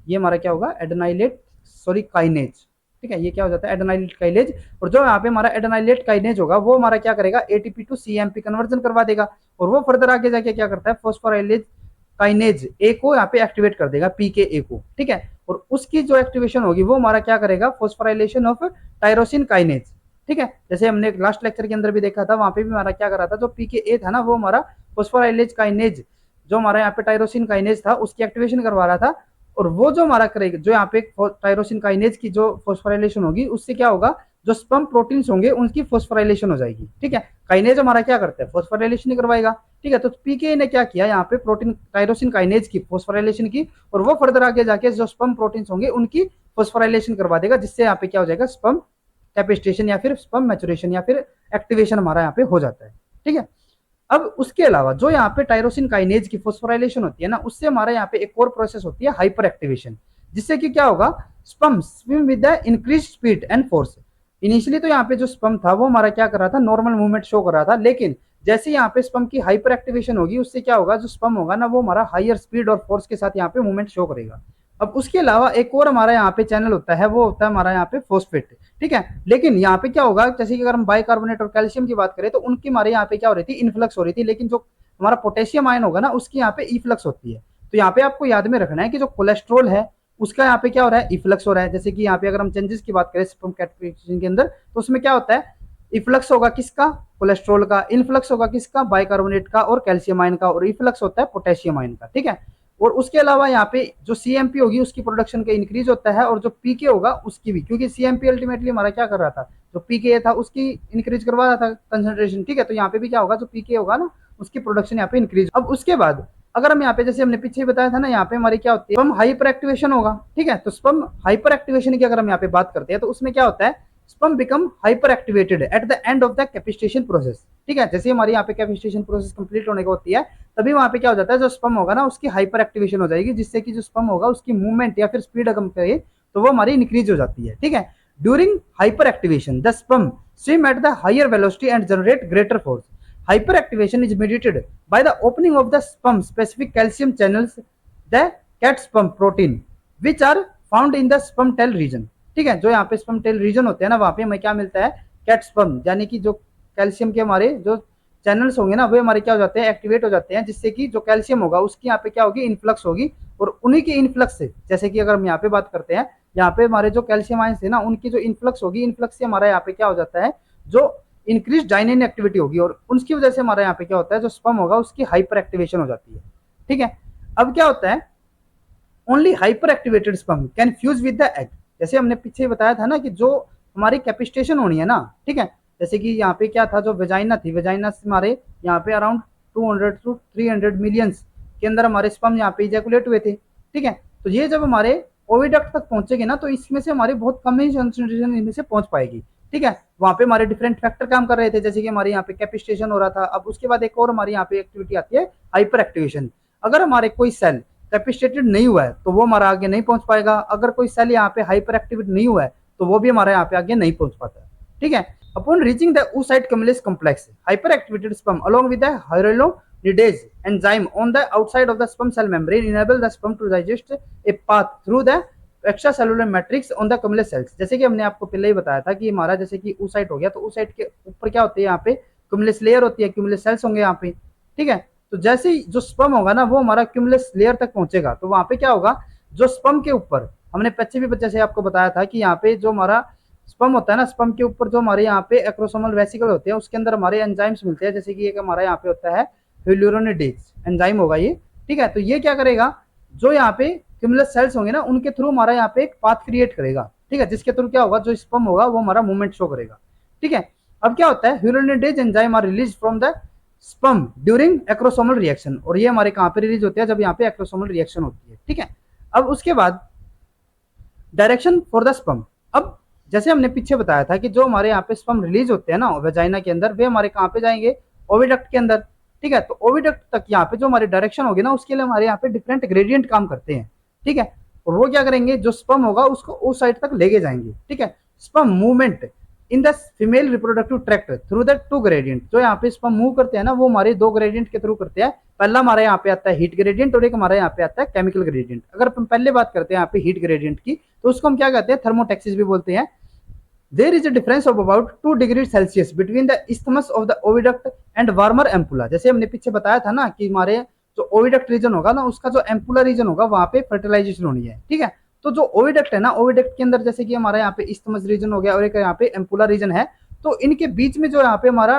Speaker 1: ये हमारा क्या होगा, एडेनाइलेट काइनेज। ठीक है, ये क्या हो जाता है, एडेनाइलेट काइनेज, और जो यहाँ पे हमारा एडेनाइलेट काइनेज होगा वो हमारा क्या करेगा, एटीपी टू सीएमपी कन्वर्जन करवा देगा, और वो फर्दर आगे जाके क्या करता है, फॉस्फोराइलेज काइनेज ए को यहाँ पे एक्टिवेट कर देगा, PKA को। ठीक है, और उसकी जो एक्टिवेशन होगी वो हमारा क्या करेगा, फॉस्फोराइलेशन ऑफ टायरोसिन काइनेज। ठीक है, जैसे हमने लास्ट लेक्चर के अंदर भी देखा था, वहां पे भी हमारा क्या करा था, जो PKA था ना, वो हमारा फॉस्फोराइलेज काइनेज, जो हमारा यहाँ पे टायरोसिन काइनेज था, उसकी एक्टिवेशन करवा रहा था, और वो जो हमारा करेगा, जो यहाँ पे टायरोसिन काइनेज की जो फॉस्फोराइलेशन होगी, उससे क्या होगा, जो स्पर्म प्रोटीन्स होंगे उनकी फॉस्फोराइलेशन हो जाएगी। ठीक है, काइनेज हमारा क्या करता है, फॉस्फोराइलेशन करवाएगा। ठीक है, तो पीके ने क्या किया, यहाँ पे प्रोटीन टायरोसिन काइनेज की फॉस्फोराइलेशन की, और वो फर्दर आगे जाके जो स्पर्म प्रोटीन्स होंगे उनकी फॉस्फोराइलेशन करवा देगा, जिससे यहाँ पे क्या हो जाएगा, स्पर्म कैपिटेशन या फिर स्पर्म मैचुरेशन या फिर एक्टिवेशन हमारा यहाँ पे हो जाता है। ठीक है, अब उसके अलावा जो यहाँ पे टायरोसिन काइनेज की फॉस्फोराइलेशन होती है ना, उससे हमारे यहाँ पे एक और प्रोसेस होती है, हाइपर एक्टिवेशन, जिससे कि क्या होगा, sperm swim with the increase speed and force. Initially तो यहाँ पे जो स्पर्म था वो हमारा क्या कर रहा था, नॉर्मल मूवमेंट शो कर रहा था, लेकिन जैसे यहाँ पे स्पर्म की हाइपर एक्टिवेशन होगी, उससे क्या होगा, जो स्पर्म होगा ना, वो हमारा हायर स्पीड और फोर्स के साथ यहाँ पे मूवमेंट शो करेगा। अब उसके अलावा एक और हमारा यहाँ पे चैनल होता है, वो होता है हमारा यहाँ पे फॉस्फेट। ठीक है, लेकिन यहाँ पे क्या होगा, जैसे कि अगर हम बाइकार्बोनेट और कैल्शियम की बात करें तो उनकी हमारे यहाँ पे क्या हो रही थी, इन्फ्लक्स हो रही थी, लेकिन जो हमारा पोटेशियम आयन होगा ना, उसकी यहाँ पे इफ्लक्स होती है। तो यहाँ पे आपको याद में रखना है कि जो कोलेस्ट्रॉल है उसका यहाँ पे क्या हो रहा है, इफ्लक्स हो रहा है। जैसे कि यहाँ पे अगर हम चेंजेस की बात करें स्पर्म कैटेगराइजेशन के अंदर, तो उसमें क्या होता है, इफ्लक्स होगा किसका, कोलेस्ट्रॉल का, इनफ्लक्स होगा किसका, बाइकार्बोनेट का और कैल्शियम आयन का, और इफ्लक्स होता है पोटेशियम आयन का। ठीक है, और उसके अलावा यहाँ पे जो सीएमपी होगी उसकी प्रोडक्शन का इंक्रीज होता है, और जो पीके होगा उसकी भी, क्योंकि सीएमपी अल्टीमेटली हमारा क्या कर रहा था, जो पीके था उसकी इंक्रीज करवा रहा था कंसंट्रेशन। ठीक है, तो यहाँ पे भी क्या होगा, जो पीके होगा ना, उसकी प्रोडक्शन यहाँ पे इंक्रीज। अब उसके बाद अगर हम यहाँ पे, जैसे हमने पीछे बताया था ना, यहाँ पे हमारी क्या होती है, स्पर्म हाइपर एक्टिवेशन होगा। ठीक है, तो स्पर्म हाइपर एक्टिवेशन की अगर हम यहाँ पे बात करते हैं तो उसमें क्या होता है, sperm become hyper activated at the end of the capitation process. ठीक है, जैसे हमारी यहाँ पे कैपिटेशन प्रोसेस कंप्लीट होने को होती है, तभी वहां पे क्या हो जाता है, जो स्पर्म होगा ना उसकी हाइपर एक्टिवेशन हो जाएगी, जिससे कि जो स्पर्म होगा उसकी मूवमेंट या फिर स्पीड अगर हम करें तो वो हमारी इंक्रीज हो जाती है। ठीक है, during hyperactivation the sperm swim at the higher velocity and generate greater force. Hyperactivation is mediated by the opening of the sperm specific calcium channels the cat sperm protein which are found in the sperm tail region. ठीक है, जो यहाँ पे sperm tail reason होते हैं ना, वहां पे हमें क्या मिलता है, कैट स्पर्म, यानी कि जो कैल्शियम के हमारे जो चैनल्स होंगे ना, वे हमारे क्या हो जाते हैं, एक्टिवेट हो जाते हैं, जिससे कि जो कैल्शियम होगा उसकी यहाँ पे क्या होगी, इन्फ्लक्स होगी। और उन्हीं की इन्फ्लक्स से, जैसे कि अगर हम यहाँ पे बात करते हैं, यहाँ पे हमारे जो कैल्शियम आयंस है ना, उनकी जो इन्फ्लक्स होगी, इन्फ्लक्स से हमारा यहाँ पे क्या हो जाता है, जो इंक्रीज डाइनिन एक्टिविटी होगी, और उसकी वजह से हमारा यहाँ पे क्या होता है, जो स्पर्म होगा उसकी हाइपर एक्टिवेशन हो जाती है। ठीक है, अब क्या होता है, only hyper activated sperm can fuse with the egg. जैसे हमने पीछे बताया था ना कि जो हमारी कैपिस्टेशन होनी है ना, ठीक है, जैसे कि यहाँ पे क्या था, जो वेजाइना थी, वेजाइना से हमारे यहाँ पे अराउंड 200 to 300 मिलियंस के अंदर हमारे स्पर्म यहाँ पे इजैकुलेट हुए थे। ठीक है, तो ये जब हमारे ओविडक्ट तक पहुंचेगी ना, तो इसमें से हमारे बहुत कम ही कंसंट्रेशन इनमें से पहुंच पाएगी। ठीक है, वहां पे हमारे डिफरेंट फैक्टर काम कर रहे थे, जैसे कि हमारे यहाँ पे कैपिस्टेशन हो रहा था। अब उसके बाद एक और हमारे यहाँ पे एक्टिविटी आती है, हाइपर एक्टिवेशन। अगर हमारे कोई सेल कैपिस्टेटेड नहीं हुआ है तो वो हमारा आगे नहीं पहुंच पाएगा। अगर कोई सेल यहाँ पे हाइपर एक्टिवेट नहीं हुआ है तो वो भी हमारे यहाँ पे आगे नहीं पहुंच पाता। ठीक है, upon reaching the oocyte cumulus complex, hyperactivated sperm along with the hyaluronidase enzyme on the outside of the sperm cell membrane enable the sperm to digest a path through the extracellular matrix on the cumulus cells। जैसे कि हमने आपको पहले ही बताया था कि हमारा जैसे कि oocyte हो गया, तो oocyte के ऊपर क्या होती है, यहाँ पे cumulus लेयर होती है, cumulus cells होंगे यहाँ पे। ठीक है, तो जैसे ही जो स्पर्म होगा ना, वो हमारा क्यूमुलस लेयर तक पहुंचेगा, तो वहां पे क्या होगा, जो स्पर्म के ऊपर हमने पीछे भी जैसे आपको बताया था कि यहाँ पे जो हमारा स्पर्म होता है ना, स्पर्म के ऊपर जो हमारे यहाँ पे एक्रोसोमल वेसिकल होते हैं, उसके अंदर हमारे एंजाइम्स मिलते हैं, जैसे कि एक हमारा यहाँ पे होता है ह्यूलुरोनिडेज एंजाइम होगा ये। ठीक है, तो ये क्या करेगा, जो यहाँ पे क्यूमुलस सेल्स होंगे ना, उनके थ्रू हमारा यहाँ पे एक पाथ क्रिएट करेगा। ठीक है, जिसके थ्रू क्या होगा, जो स्पर्म होगा वो हमारा मूवमेंट शो करेगा। ठीक है, अब क्या होता है, hyaluronidase enzyme are release from the sperm during acrosomal reaction, और ये हमारे कहां पे रिलीज होते हैं, जब यहाँ पे एक्रोसोमल रिएक्शन होती है। ठीक है, अब उसके बाद डायरेक्शन फॉर द स्पर्म। अब जैसे हमने पीछे बताया था कि जो हमारे यहाँ पे स्पर्म रिलीज होते हैं ना वेजाइना के अंदर, वे हमारे कहां पे जाएंगे, ओविडक्ट के अंदर। ठीक है, तो ओविडक्ट तक यहाँ पे जो हमारी डायरेक्शन होगी ना, उसके लिए हमारे यहाँ पे डिफरेंट ग्रेडियंट काम करते हैं। ठीक है, और वो क्या करेंगे, जो स्पर्म होगा उसको उस साइड तक लेके जाएंगे। ठीक है, sperm movement in the female reproductive tract through the two gradient. जो यहाँ पे स्पर्म मूव करते हैं ना, वो हमारे दो ग्रेडियंट के थ्रू करते हैं। पहला हमारे यहाँ पे आता है हीट ग्रेडियंट, और एक हमारे यहाँ पे आता है केमिकल ग्रेडियंट। अगर हम पहले बात करते हैं यहाँ पे हीट ग्रेडियंट की, तो उसको हम क्या कहते हैं, थर्मोटैक्सिस भी बोलते हैं। There is a difference of about 2 degree Celsius between the isthmus of the oviduct and warmer ampulla। जैसे हमने पीछे बताया था ना कि हमारे जो ओविडक्ट रीजन होगा ना, उसका जो एम्पुला रीजन होगा, वहां पे फर्टिलाइजेशन होनी है। ठीक है, तो जो ओविडक्ट है ना, ओविडक्ट के अंदर जैसे कि हमारा यहाँ पे इस्थमस रीजन हो गया और एक यहाँ पे एम्पुला रीजन है, तो इनके बीच में जो यहाँ पे हमारा,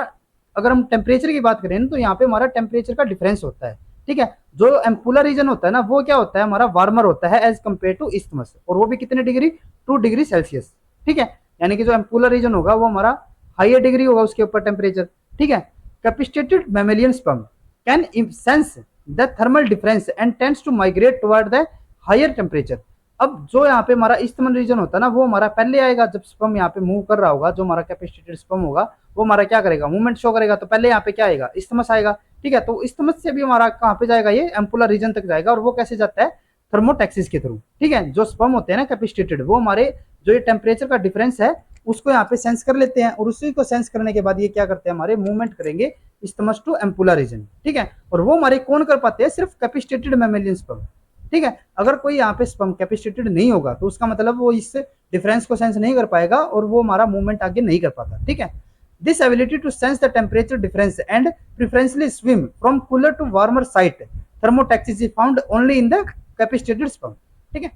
Speaker 1: अगर हम टेम्परेचर की बात करें तो यहाँ पे हमारा टेम्परेचर का डिफरेंस होता है। ठीक है, जो एम्पुला रीजन होता है ना, वो क्या होता है, हमारा वार्मर होता है एज कम्पेयर टू इस्थमस, और वो भी कितने डिग्री, 2 डिग्री सेल्सियस। ठीक है, यानी कि जो एम्पुलर रीजन होगा वो हमारा हायर डिग्री होगा उसके ऊपर टेम्परेचर। ठीक है, capacitated mammalian sperm can sense the thermal difference and tends to migrate toward the higher temperature. अब जो यहाँ पे हमारा इस्थमन रीजन होता है ना, वो हमारा पहले आएगा, जब स्पर्म यहाँ पे मूव कर रहा होगा, जो हमारा कैपिस्टेटेड स्पर्म होगा वो हमारा क्या करेगा, मूवमेंट शो करेगा, तो पहले यहाँ पे क्या आएगा, इस्थमस आएगा। ठीक है, तो इस्थमस से भी हमारा कहाँ पे जाएगा, ये एम्पुलर रीजन तक जाएगा, और वो कैसे जाता है, थर्मोटैक्सिस के थ्रू। ठीक है, जो स्पर्म होते हैं ना कैपिस्टेटेड, वो हमारे जो ये टेम्परेचर का डिफरेंस है उसको यहाँ पे सेंस कर लेते हैं, और उसी को सेंस करने के बाद ये क्या करते हैं, हमारे मूवमेंट करेंगे इस्थमस टू एम्पुला रीजन। ठीक है, और वो हमारे कौन कर पाते हैं, सिर्फ कैपिस्टेटेड मैमेलियन स्पर्म। ठीक है, अगर कोई यहाँ पे स्पर्म कैपिस्टेटेड नहीं होगा तो उसका मतलब वो इस डिफरेंस को सेंस नहीं कर पाएगा, और वो हमारा मूवमेंट आगे नहीं कर पाता। ठीक है, this ability to sense the temperature difference and preferentially swim from cooler to warmer site thermotaxis is found only in the capacitated sperm. ठीक है,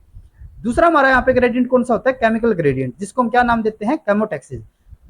Speaker 1: दूसरा हमारा यहाँ पे ग्रेडियंट कौन सा होता है, केमिकल ग्रेडियंट, जिसको हम क्या नाम देते हैं, chemotaxis.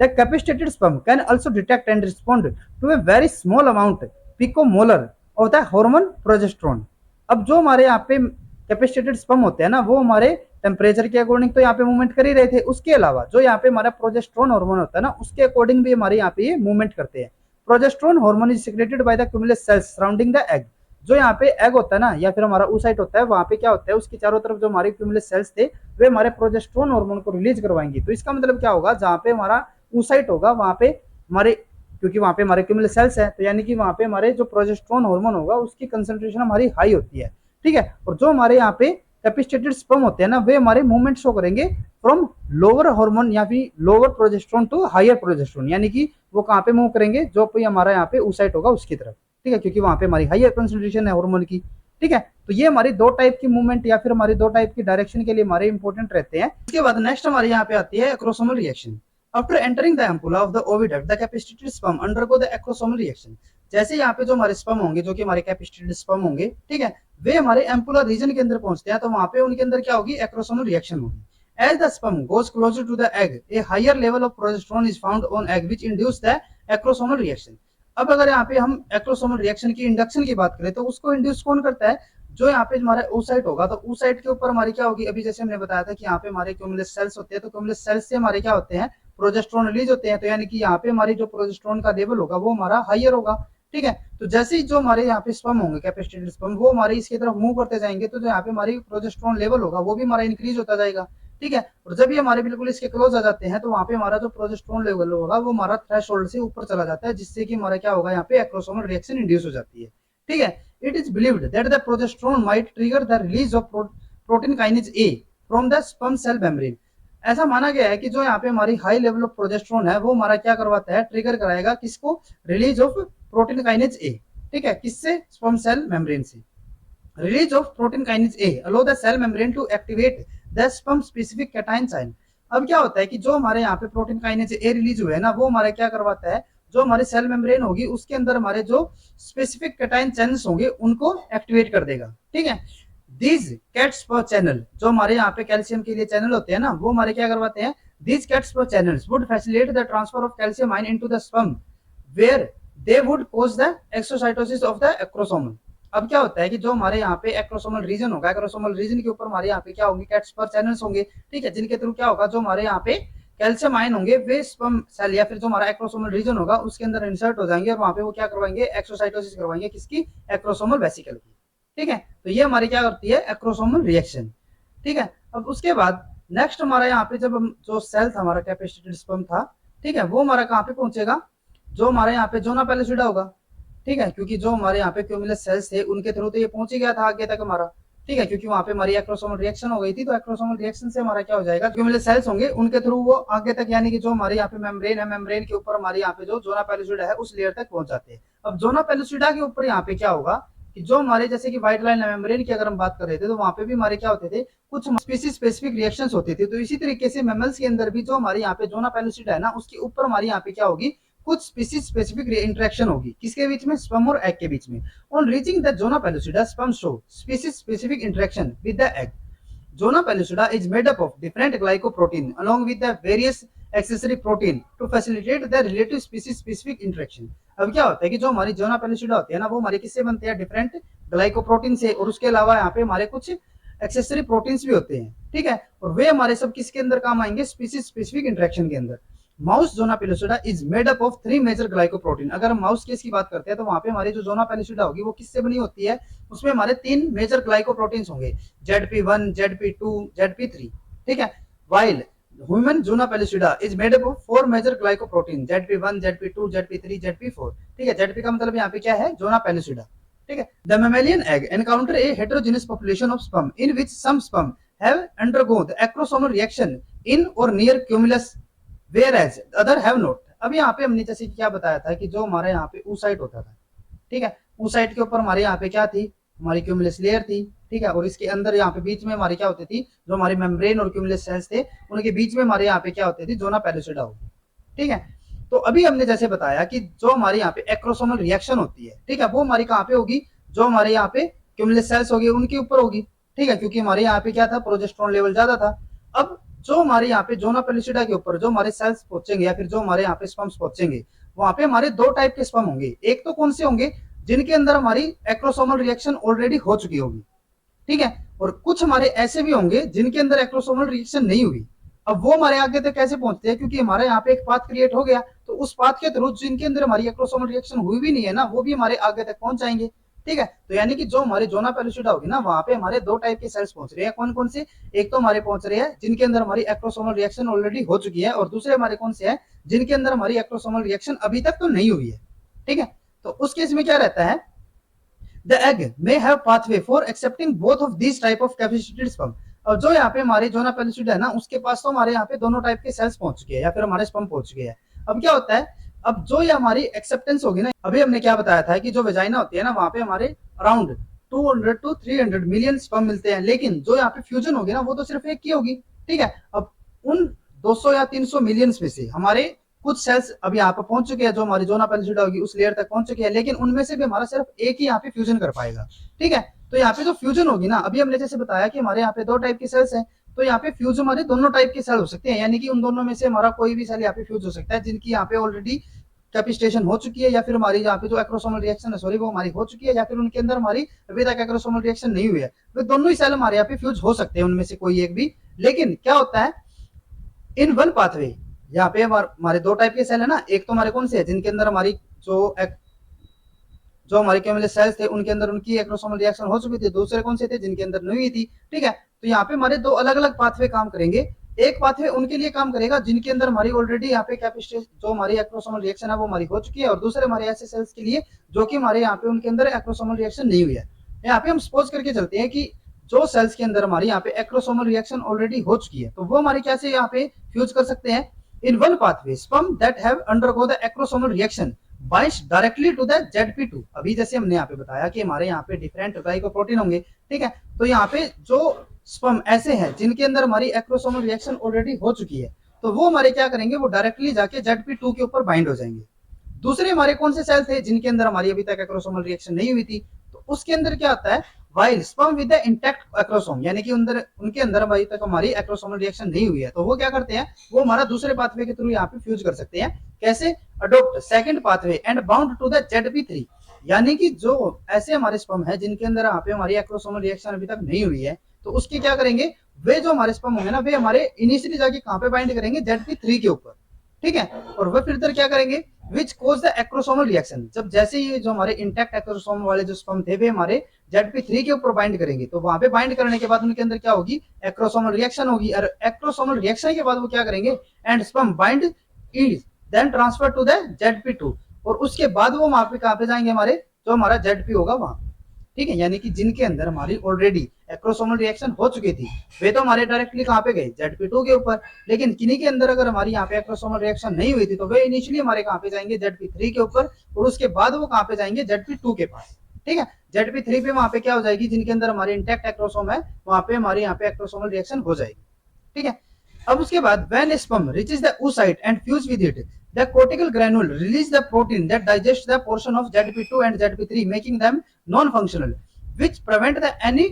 Speaker 1: The capacitated sperm can also detect and respond to a very small amount picomolar of the hormone progesterone. अब जो हमारे यहाँ पे कैपिस्टेटेड स्पर्म होते हैं ना, वो हमारे टेम्परेचर के अकॉर्डिंग तो यहाँ पे मूवमेंट कर ही रहे थे, उसके अलावा जो यहाँ पे हमारा प्रोजेस्टेरोन हार्मोन होता है ना, उसके अकॉर्डिंग भी हमारे यहाँ पे ये मूवमेंट करते हैं। Progesterone hormone is secreted by the cumulus cells surrounding the egg. जो यहाँ पे एग होता है ना, या फिर हमारा oocyte होता है, वहां पे क्या होता है, उसके चारों तरफ जो हमारे क्यूमुलस सेल्स थे, वे हमारे प्रोजेस्टेरोन हार्मोन को रिलीज करवाएंगे। तो इसका मतलब क्या होगा, जहाँ पे हमारा oocyte होगा वहां पे हमारे, क्योंकि वहां पे हमारे क्यूमुलस सेल्स है, तो यानी कि वहां पे हमारे जो प्रोजेस्टेरोन हार्मोन होगा उसकी कंसंट्रेशन हमारी हाई होती है। ठीक है, और जो हमारे यहाँ पे कैपिस्टेटेड स्पर्म होते हैं ना, वे हमारे मूवमेंट शो करेंगे फ्रॉम लोअर हार्मोन या फिर lower progesterone to higher progesterone, यानी कि वो कहाँ पे मूव करेंगे, जो भी हमारा यहाँ पे oocyte होगा उसकी तरफ, ठीक है, क्योंकि वहां पे हमारी हायर कंसंट्रेशन है हार्मोन की, ठीक है। तो ये हमारी दो टाइप की मूवमेंट या फिर हमारी दो टाइप की डायरेक्शन के लिए हमारे इंपॉर्टेंट रहते हैं। उसके बाद नेक्स्ट हमारे यहाँ पे आती है acrosomal reaction. After entering the ampulla of the oviduct the capacitated sperm undergo the acrosomal reaction. जैसे यहाँ पे जो हमारे स्पर्म होंगे, जो कि हमारे कैपिस्टेटेड स्पर्म होंगे, ठीक है, वे हमारे एम्पुला रीजन के अंदर पहुंचते हैं, तो वहां पे उनके अंदर क्या होगी, एक्रोसोमल रिएक्शन होगी। As the sperm goes closer to the egg, a higher level of progesterone is found on egg, which induce the acrosomal reaction. अब अगर यहाँ पे हम एक्रोसोमल रिएक्शन की इंडक्शन की बात करें तो उसको इंड्यूस कौन करता है, जो यहाँ पे हमारा oocyte होगा, तो oocyte के ऊपर हमारी क्या होगी, अभी जैसे हमने बताया था कि यहाँ पे हमारे क्यूमुलस सेल्स होते हैं, तो क्यूमुलस सेल्स से हमारे क्या होते हैं, प्रोजेस्टेरोन रिलीज होते हैं, तो यानी कि यहाँ पे हमारी जो प्रोजेस्टेरोन का लेवल होगा वो हमारा हायर होगा, ठीक है। तो जैसे ही जो हमारे यहाँ पे स्पर्म होंगे कैपिस्टेटेड स्पर्म, वो हमारे इसकी तरफ मूव करते जाएंगे, तो जो यहाँ पे हमारी प्रोजेस्टेरोन लेवल होगा वो भी हमारा इंक्रीज होता जाएगा, ठीक है। और जब ये हमारे बिल्कुल इसके क्लोज आ जाते हैं, तो वहां पे हमारा जो प्रोजेस्टेरोन लेवल होगा वो हमारा थ्रेशोल्ड से ऊपर चला जाता है, जिससे कि हमारा क्या होगा, यहाँ पे एक्रोसोमल रिएक्शन इंड्यूस हो जाती है, ठीक है। It is believed that the progesterone might trigger the release of protein kinase A from the sperm cell membrane. ऐसा माना गया है कि जो यहाँ पे हमारी हाई लेवल ऑफ प्रोजेस्टेरोन है वो हमारा क्या करवाता है, ट्रिगर कराएगा किसको, रिलीज ऑफ प्रोटीन काइनेज ए, ठीक है, किससे, स्पर्म सेल मेम्ब्रेन से। Release of protein kinase A allow the cell membrane to activate the sperm specific cation sign। अब क्या होता है कि जो हमारे यहाँ पे प्रोटीन काइनेज ए रिलीज हुए है ना, वो हमारा क्या करवाता है, जो हमारे सेल मेम्ब्रेन होगी उसके अंदर हमारे जो स्पेसिफिक कैटाइन चैनल्स होंगे उनको एक्टिवेट कर देगा, ठीक है। दीज कैट्सपर चैनल, जो हमारे यहाँ पे कैल्शियम के लिए चैनल होते हैं ना, वो हमारे क्या करवाते हैं, these CatSper channels would facilitate the transfer of calcium ion into the sperm where they would cause the exocytosis of the acrosomal. अब क्या होता है कि जो हमारे यहाँ पे एक्रोसोमल रीजन होगा, एक्रोसोमल रीजन के ऊपर हमारे यहाँ पे क्या होंगे, कैट्सपर चैनल्स होंगे, ठीक है, जिनके थ्रू क्या होगा, जो हमारे यहाँ पे कैल्शियम आयन होंगे वे स्पर्म सेल या फिर जो हमारा एक्रोसोमल रीजन होगा उसके अंदर इंसर्ट हो जाएंगे, और वहां पे वो क्या करवाएंगे, एक्सोसाइटोसिस करवाएंगे, किसकी, एक्रोसोमल वेसिकल की, ठीक है। तो ये हमारी क्या करती है, एक्रोसोमल रिएक्शन, ठीक है। अब उसके बाद नेक्स्ट हमारा यहाँ पे जब हम जो सेल था हमारा कैपिस्टेटेड स्पर्म था, ठीक है, वो हमारा कहाँ पे पहुंचेगा, जो हमारे यहाँ पे जोना पेलिसिडा होगा, ठीक है, क्योंकि जो हमारे यहाँ पे क्यूमुलस सेल्स थे उनके थ्रू तो ये पहुंच ही गया था आगे तक हमारा, ठीक है, क्योंकि वहां पे हमारी एक्रोसोमल रिएक्शन हो गई थी, तो एक्रोसोमल रिएक्शन से हमारा क्या हो जाएगा, क्यूमुलस सेल्स होंगे उनके थ्रू वो आगे तक, यानी कि जो हमारे यहाँ पे मेम्ब्रेन है, मेम्ब्रेन के ऊपर हमारे यहाँ पे जो जोना पेलिसिडा है उस लेयर तक पहुंच जाते हैं। अब जोना पेलिसिडा के ऊपर यहाँ पे क्या होगा कि जो हमारे जैसे कि व्हाइट लाइन मेम्ब्रेन की अगर हम बात कर रहे थे, तो वहां पे भी हमारे क्या होते थे, कुछ स्पीसीज स्पेसिफिक रिएक्शंस होते थे। तो इसी तरीके से मैमल्स के अंदर भी जो हमारे यहाँ पे जोना पेलिसिडा है ना, उसके ऊपर हमारी यहाँ पे क्या होगी, कुछ स्पीसीज स्पेसिफिक इंटरेक्शन होगी, किसके बीच में, स्पर्म और एग के बीच में। On reaching the zona pellucida sperm show species specific interaction with the egg. Zona pellucida is made up of different glycoprotein along with the various accessory protein to facilitate the relative species specific interaction। अब क्या होता है कि जो हमारी जोना pellucida होती है ना, वो हमारे किससे बनते हैं, डिफरेंट ग्लाइकोप्रोटीन से, और उसके अलावा यहाँ पे हमारे कुछ एक्सेसरी प्रोटीन्स भी होते हैं, ठीक है, और वे हमारे सब किसके अंदर काम आएंगे, स्पीसीज स्पेसिफिक इंटरेक्शन के अंदर। Mouse zona pellucida is made up of 3 major glycoprotein. अगर हम माउस केस की बात करते हैं तो वहां पे हमारी जो जोना पेलिसिडा होगी वो किससे बनी होती है, उसमें हमारे 3 मेजर ग्लाइकोप्रोटीन्स होंगे, ZP1, ZP2, ZP3, ठीक है। While human zona pellucida is made up of 4 major glycoprotein, ZP1, ZP2, ZP3, ZP4, ठीक है। ZP का मतलब यहाँ पे क्या है, जोना पेलिसिडा, ठीक है। The mammalian egg encounter a heterogeneous population of sperm in which some sperm have undergone the acrosomal reaction in or near cumulus whereas other have not। अब यहाँ पे हमने जैसे क्या बताया था कि जो हमारे यहाँ पे oocyte होता था, ठीक है, oocyte के ऊपर हमारे यहाँ पे क्या थी, हमारी क्यूमुलस लेयर थी, ठीक है, और इसके अंदर यहाँ पे बीच में हमारी क्या होती थी, जो हमारी मेम्ब्रेन और क्यूमुलस सेल्स थे उनके बीच में हमारे यहाँ पे क्या होती थी, जोना पेलिसिडा होगी, ठीक है। तो अभी हमने जैसे बताया कि जो हमारे यहाँ पे एक्रोसोमल रिएक्शन होती है, ठीक है, वो हमारी कहाँ पे होगी, जो हमारे यहाँ पे क्यूमुलस सेल्स होगी उनके ऊपर होगी, ठीक है, क्योंकि हमारे यहाँ पे क्या था, प्रोजेस्टेरोन लेवल ज्यादा था। अब जो हमारे यहाँ पे जोना पेलिसिडा के ऊपर जो हमारे सेल्स पहुंचेंगे या फिर जो हमारे यहाँ पे स्पर्म्स पहुंचेंगे, वहां पे हमारे 2 टाइप के स्पर्म होंगे। एक तो कौन से होंगे, जिनके अंदर हमारी एक्रोसोमल रिएक्शन ऑलरेडी हो चुकी होगी, ठीक है, और कुछ हमारे ऐसे भी होंगे जिनके अंदर एक्रोसोमल रिएक्शन नहीं हुई। अब वो हमारे आगे तक कैसे पहुंचते हैं, क्योंकि हमारे यहाँ पे एक पाथ क्रिएट हो गया, तो उस पाथ के थ्रू जिनके अंदर हमारी एक्रोसोमल रिएक्शन हुई भी नहीं है ना, वो भी हमारे आगे तक पहुंच जाएंगे, ठीक है। तो यानी कि जो हमारे जोना पेलिसिडा होगी ना, वहां पे हमारे 2 टाइप के सेल्स पहुंच रहे हैं। कौन कौन से, एक तो हमारे पहुंच रहे हैं जिनके अंदर हमारी एक्रोसोमल रिएक्शन ऑलरेडी हो चुकी है, और दूसरे हमारे कौन से हैं जिनके अंदर हमारी एक्रोसोमल रिएक्शन अभी तक तो नहीं हुई है, ठीक है। तो उस केस में क्या रहता है, the egg may have pathway for accepting both of this type of capacitated sperm. और जो यहाँ पे हमारे जोना पेलिसिड है ना, उसके पास तो हमारे यहाँ पे दोनों टाइप के सेल्स पहुंच चुके हैं या फिर हमारे स्पर्म पहुंच चुके हैं। अब क्या होता है, अब जो ये हमारी एक्सेप्टेंस होगी ना, अभी हमने क्या बताया था कि जो वेजाइना होती है ना, वहां पे हमारे अराउंड 200 to 300 मिलियन स्पर्म मिलते हैं, लेकिन जो यहाँ पे फ्यूजन होगी ना, वो तो सिर्फ एक की होगी। ठीक है, अब उन 200 या 300 मिलियन में से हमारे कुछ सेल्स अभी यहाँ पे पहुंच चुके हैं, जो हमारी जोना पेलिसिडा होगी उस लेयर तक पहुंच चुके हैं, लेकिन उनमें से भी हमारा सिर्फ एक ही यहाँ पे फ्यूजन कर पाएगा। ठीक है, तो यहाँ पे जो फ्यूजन होगी ना, अभी हमने जैसे बताया कि हमारे यहाँ पे दो टाइप की सेल्स हैं, तो यहाँ पे फ्यूज हमारे दोनों टाइप के सेल हो सकते हैं, यानी कि उन दोनों में से हमारा कोई भी सेल यहाँ पे फ्यूज हो सकता है, जिनकी यहाँ पे ऑलरेडी कैपिस्टेशन हो चुकी है, या फिर हमारी यहाँ पे जो एक्रोसोमल रिएक्शन है, सॉरी, वो हमारी हो चुकी है, या फिर उनके अंदर हमारी अभी तक एक्रोसोमल रिएक्शन नहीं हुई है। तो दोनों ही सेल हमारे यहाँ पे फ्यूज हो सकते हैं, उनमें से कोई एक भी। लेकिन क्या होता है, इन वन पाथवे यहाँ पे हमारे दो टाइप के सेल है ना, एक तो हमारे कौन से है, जिनके अंदर हमारी जो हमारे केमिकल सेल्स थे उनके अंदर उनकी एक्रोसोमल रिएक्शन हो चुकी थी, दूसरे कौन से थे, जिनके अंदर नहीं हुई थी। ठीक है, तो यहाँ पे हमारे दो अलग अलग पाथवे काम करेंगे। एक पाथवे उनके लिए काम करेगा जिनके अंदर हमारी ऑलरेडी यहाँ पे कैपेसिटी जो हमारी एक्रोसोमल रिएक्शन है वो हमारी हो चुकी है, और दूसरे हमारे ऐसे सेल्स के लिए जो कि हमारे यहाँ पे उनके अंदर एक्रोसोमल रिएक्शन नहीं हुई है। यहाँ पे हम सपोज करके चलते हैं कि जो सेल्स के अंदर हमारी यहाँ पे एक्रोसोमल रिएक्शन ऑलरेडी हो चुकी है, तो वो हमारे क्या से यहाँ पे फ्यूज कर सकते हैं। In one pathway sperm that have undergo the acrosomal reaction binds directly to the ZP2। अभी जैसे हमने यहाँ पे बताया कि हमारे यहाँ पे डिफरेंट ग्लाइकोप्रोटीन होंगे। ठीक है, तो यहाँ पे जो स्पर्म ऐसे हैं जिनके अंदर हमारी एक्रोसोमल रिएक्शन ऑलरेडी हो चुकी है, तो वो हमारे क्या करेंगे, वो डायरेक्टली जाके ZP2 के ऊपर बाइंड हो जाएंगे। दूसरे हमारे कौन से सेल थे जिनके अंदर हमारी अभी तक एक्रोसोमल रिएक्शन नहीं हुई थी, तो उसके अंदर क्या होता है, while sperm with the intact acrosome, यानी कि उनके अंदर अभी तक हमारी एक्रोसोमल रिएक्शन नहीं हुई है, तो वो क्या करते हैं, वो हमारा दूसरे पाथवे के थ्रू यहाँ पे फ्यूज कर सकते हैं। कैसे, adopt second pathway and bound to the ZP3, यानी कि जो ऐसे हमारे स्पर्म है जिनके अंदर यहाँ पे हमारी एक्रोसोमल रिएक्शन अभी तक नहीं हुई है, तो उसके क्या करेंगे, वे जो हमारे स्पर्म होंगे ना, वे हमारे इनिशियली जाके कहाँ पे बाइंड करेंगे, ZP3 के ऊपर। ठीक है, और वह फिर क्या करेंगे, विच कोज द एक्रोसोमल रिएक्शन, जब जैसे ये जो हमारे इंटैक्ट एक्रोसोम वाले जो स्पर्म थे वे हमारे ZP3 के ऊपर बाइंड करेंगे, तो वहां पे बाइंड करने के बाद उनके अंदर क्या होगी, एक्रोसोमल रिएक्शन होगी, और एक्रोसोमल रिएक्शन के बाद वो क्या करेंगे, and sperm bind is then transfer to the ZP2, और उसके बाद वो वहां पे कहां पे जाएंगे, हमारे जो हमारा ZP होगा वहां। ठीक है, यानी कि जिनके अंदर हमारी ऑलरेडी एक्रोसोमल रिएक्शन हो चुकी थी, वे तो हमारे डायरेक्टली कहां पे गए, ZP2 के ऊपर। लेकिन किन्हीं के अंदर अगर हमारी यहाँ पे एक्रोसोमल रिएक्शन नहीं हुई थी, तो वे इनिशियली हमारे कहां पे जाएंगे, ZP3 के ऊपर, और उसके बाद वो कहां पे जाएंगे, ZP2 के पास। ठीक है, ZP3 पे वहां पे क्या हो जाएगी, जिनके अंदर हमारे इंटैक्ट एक्रोसोम है, वहां पे हमारे यहाँ पे एक्रोसोमल रिएक्शन हो जाएगी। ठीक है, अब उसके बाद when sperm reaches the oocyte and fuse with it, the cortical granule release the protein that digests the portion of ZP2 and ZP3, making them non-functional, which prevent the any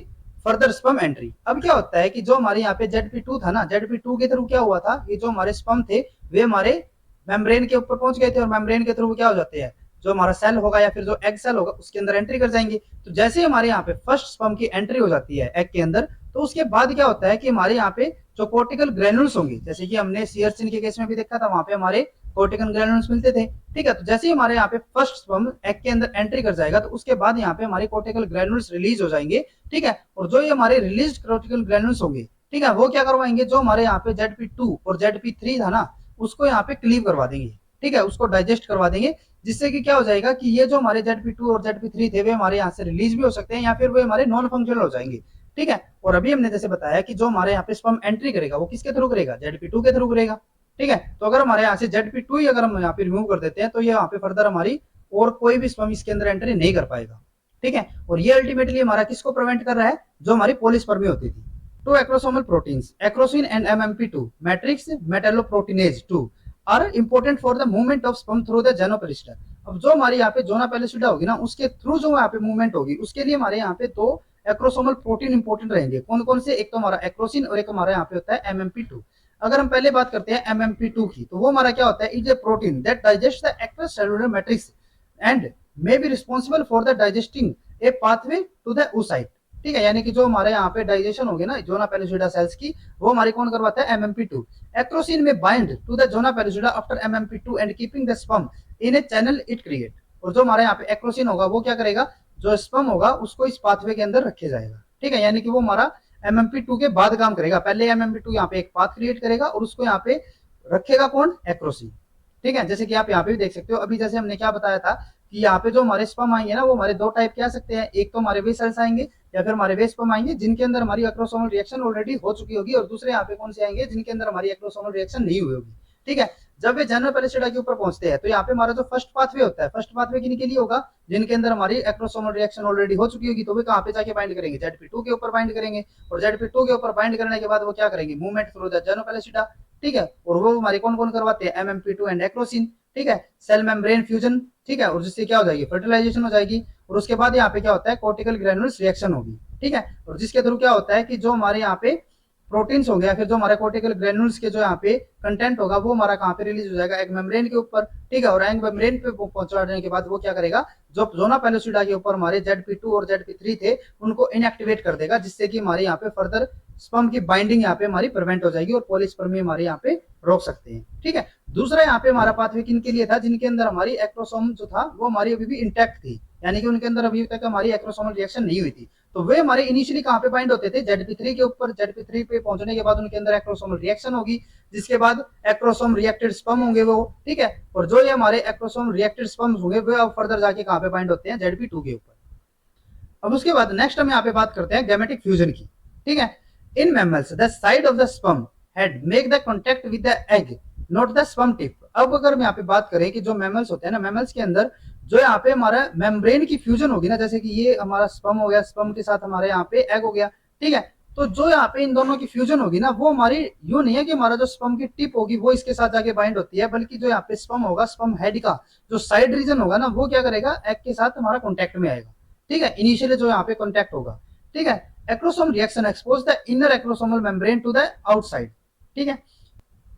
Speaker 1: further sperm entry। अब क्या होता है कि जो हमारे यहाँ पे ZP2 था ना, ZP2 के थ्रू क्या हुआ था, ये जो हमारे स्पर्म थे वे हमारे मेम्ब्रेन के ऊपर पहुंच गए थे, और मेम्ब्रेन के थ्रू क्या हो जाते हैं, जो हमारा सेल होगा या फिर जो एग सेल होगा उसके अंदर एंट्री कर जाएंगे। तो जैसे हमारे यहाँ पे फर्स्ट स्पर्म की एंट्री हो जाती है एग के अंदर, तो उसके बाद क्या होता है कि हमारे यहाँ पे जो कोर्टिकल ग्रेनुल्स होंगे, जैसे कि हमने सियरसिन के केस में भी देखा था, वहां पे हमारे कोर्टिकल ग्रेनुल्स मिलते थे। ठीक है, तो जैसे ही हमारे यहाँ पे फर्स्ट स्पर्म एग के अंदर एंट्री कर जाएगा, तो उसके बाद यहाँ पे हमारे कोर्टिकल ग्रेनुल्स रिलीज हो जाएंगे। ठीक है, और जो ये हमारे रिलीज कोर्टिकल ग्रेनुल्स होंगे, ठीक है, वो क्या करवाएंगे, जो हमारे यहाँ पे ZP2 और ZP3 था ना, उसको यहाँ पे क्लीव करवा देंगे। ठीक है, उसको डाइजेस्ट करवा देंगे, जिससे कि क्या हो जाएगा कि ये जो हमारे ZP2 और ZP3 थे वे हमारे यहाँ से रिलीज भी हो सकते हैं, या फिर वे हमारे नॉन फंक्शनल हो जाएंगे। ठीक है, और अभी हमने जैसे बताया कि जो हमारे यहाँ पे स्पर्म एंट्री करेगा वो किसके थ्रू करेगा, ZP2 के थ्रू करेगा। ठीक है, तो अगर हमारे यहाँ से ZP2 ही अगर हम यहाँ पे रिमूव कर देते हैं, तो ये यहाँ पे फर्दर हमारी और कोई भी स्पर्म इसके अंदर एंट्री नहीं कर पाएगा। ठीक है, और ये अल्टीमेटली हमारा किसको प्रिवेंट कर रहा है, जो हमारी पॉलीस्पर्मी होती थी। Two acrosomal proteins acrosin and MMP2 matrix metalloproteinase 2 are important for the movement of sperm through the zona pellucida. अब जो हमारी यहाँ पे जोना पेलिसिडा होगी ना, उसके थ्रू जो यहाँ पे मूवमेंट होगी, उसके लिए हमारे यहाँ पे दो एक्रोसोमल प्रोटीन इंपोर्टेंट रहेंगे। कौन कौन से, एक तो हमारा एक्रोसिन और एक हमारा यहाँ पे होता है MMP2। अगर हम पहले बात करते हैं MMP2 की, तो वो हमारा क्या होता है, is a protein that digest the extracellular matrix and may be responsible for the digesting a pathway to the oocyte। ठीक है, यानी कि जो हमारे यहाँ पे डाइजेशन होगी ना जोना पेलिसिडा सेल्स की, वो हमारे कौन करवाता है, MMP2। Acrosin may bind to the zona pellucida after MMP2 and keeping the sperm in a channel it create. और जो हमारे यहाँ पे एक्रोसिन होगा वो क्या करेगा, जो स्पर्म होगा उसको इस पाथवे के अंदर रखे जाएगा। ठीक है, यानी कि वो हमारा MMP2 के बाद काम करेगा। पहले MMP2 यहाँ पे एक पाथ क्रिएट करेगा और उसको यहाँ पे रखेगा कौन, एक्रोसिन। ठीक है, जैसे कि आप यहाँ पे भी देख सकते हो। अभी जैसे हमने क्या बताया था कि यहाँ पे जो हमारे स्पर्म आएंगे ना वो हमारे दो टाइप के आ सकते हैं, एक तो हमारे वे सेल्स आएंगे या फिर हमारे वे स्पर्म आएंगे जिनके अंदर हमारी एक्रोसोमल रिएक्शन ऑलरेडी हो चुकी होगी, और दूसरे यहाँ पे कौन से आएंगे जिनके अंदर हमारी एक्रोसोमल रिएक्शन नहीं हुई होगी। ठीक है, जब वे जनरल पेलिसिडा के ऊपर पहुंचते हैं तो यहाँ पे हमारा जो फर्स्ट पाथवे होता है, फर्स्ट पाथवे किन लिए होगा, जिनके अंदर हमारी एक्रोसोमल रिएक्शन ऑलरेडी हो चुकी होगी, तो वे कहाँ पे जाके बाइंड करेंगे, ZP2 के ऊपर बाइंड करेंगे, और ZP2 के ऊपर बाइंड करने के बाद वो क्या करेंगे, movement through the general pellucida. ठीक है, और वो हमारे कौन कौन करवाते हैं, MMP2 एंड एक्रोसिन। ठीक है, सेल मेम्ब्रेन फ्यूजन। ठीक है, और जिससे क्या हो जाएगी, फर्टिलाइजेशन हो जाएगी, और उसके बाद यहाँ पे क्या होता है, कॉर्टिकल ग्रैन्युल्स रिएक्शन होगी। ठीक है, और जिसके थ्रू क्या होता है कि जो हमारे यहाँ पे प्रोटीन्स हो गया, फिर जो हमारे कॉर्टिकल ग्रैन्युल्स के जो यहाँ पे कंटेंट होगा वो हमारा कहाँ पे रिलीज हो जाएगा, एग मेम्ब्रेन के ऊपर। ठीक है, और एग मेम्ब्रेन पे पहुंचाने के बाद वो क्या करेगा, जो जोना पेलिसिडा के ऊपर हमारे ZP2 और ZP3 थे उनको इनएक्टिवेट कर देगा, जिससे कि हमारे यहाँ पे फर्दर स्पर्म की बाइंडिंग यहाँ पे हमारी प्रिवेंट हो जाएगी और पॉलीस्पर्मी हमारे यहाँ पे रोक सकते हैं। ठीक है, दूसरा यहाँ पे हमारा पाथवे किन के लिए था, जिनके अंदर हमारी एक्रोसोम जो था वो हमारी अभी भी इंटैक्ट थी, यानी कि उनके अंदर अभी तक हमारी एक्रोसोमल रिएक्शन नहीं हुई थी, तो वे हमारे इनिशियली कहाँ पे बाइंड होते थे, ZP3 के ऊपर। ZP3 पे पहुंचने के बाद उनके अंदर एक्रोसोमल रिएक्शन होगी, जिसके बाद एक्रोसोम रिएक्टेड स्पर्म होंगे वो। ठीक है, और जो ये हमारे एक्रोसोम रिएक्टेड स्पर्म होंगे वे अब फर्दर जाके कहाँ पे बाइंड होते हैं, ZP2 के ऊपर। अब उसके बाद नेक्स्ट हम यहाँ पे बात करते हैं गैमेटिक फ्यूजन की। ठीक है, in mammals the side of the sperm head make the contact with the egg, not the sperm tip. अब अगर हम यहाँ पे बात करें कि जो मैमल्स होते हैं ना, मैमल्स के अंदर जो यहाँ पे हमारा मेम्ब्रेन की फ्यूजन होगी ना, जैसे कि ये हमारा स्पर्म हो गया, स्पर्म के साथ हमारे यहाँ पे एग हो गया। ठीक है, तो जो यहाँ पे इन दोनों की फ्यूजन होगी ना, वो हमारी यूं नहीं है कि हमारा जो स्पर्म की टिप होगी वो इसके साथ जाके बाइंड होती है, बल्कि जो यहाँ पे स्पर्म होगा, स्पर्म हेड का जो साइड रीजन होगा ना, वो क्या करेगा, एग के साथ हमारा कॉन्टेक्ट में आएगा। ठीक है, इनिशियली जो यहाँ पे कॉन्टेक्ट होगा। ठीक है, acrosome reaction expose the inner acrosomal membrane to the outside. ठीक है,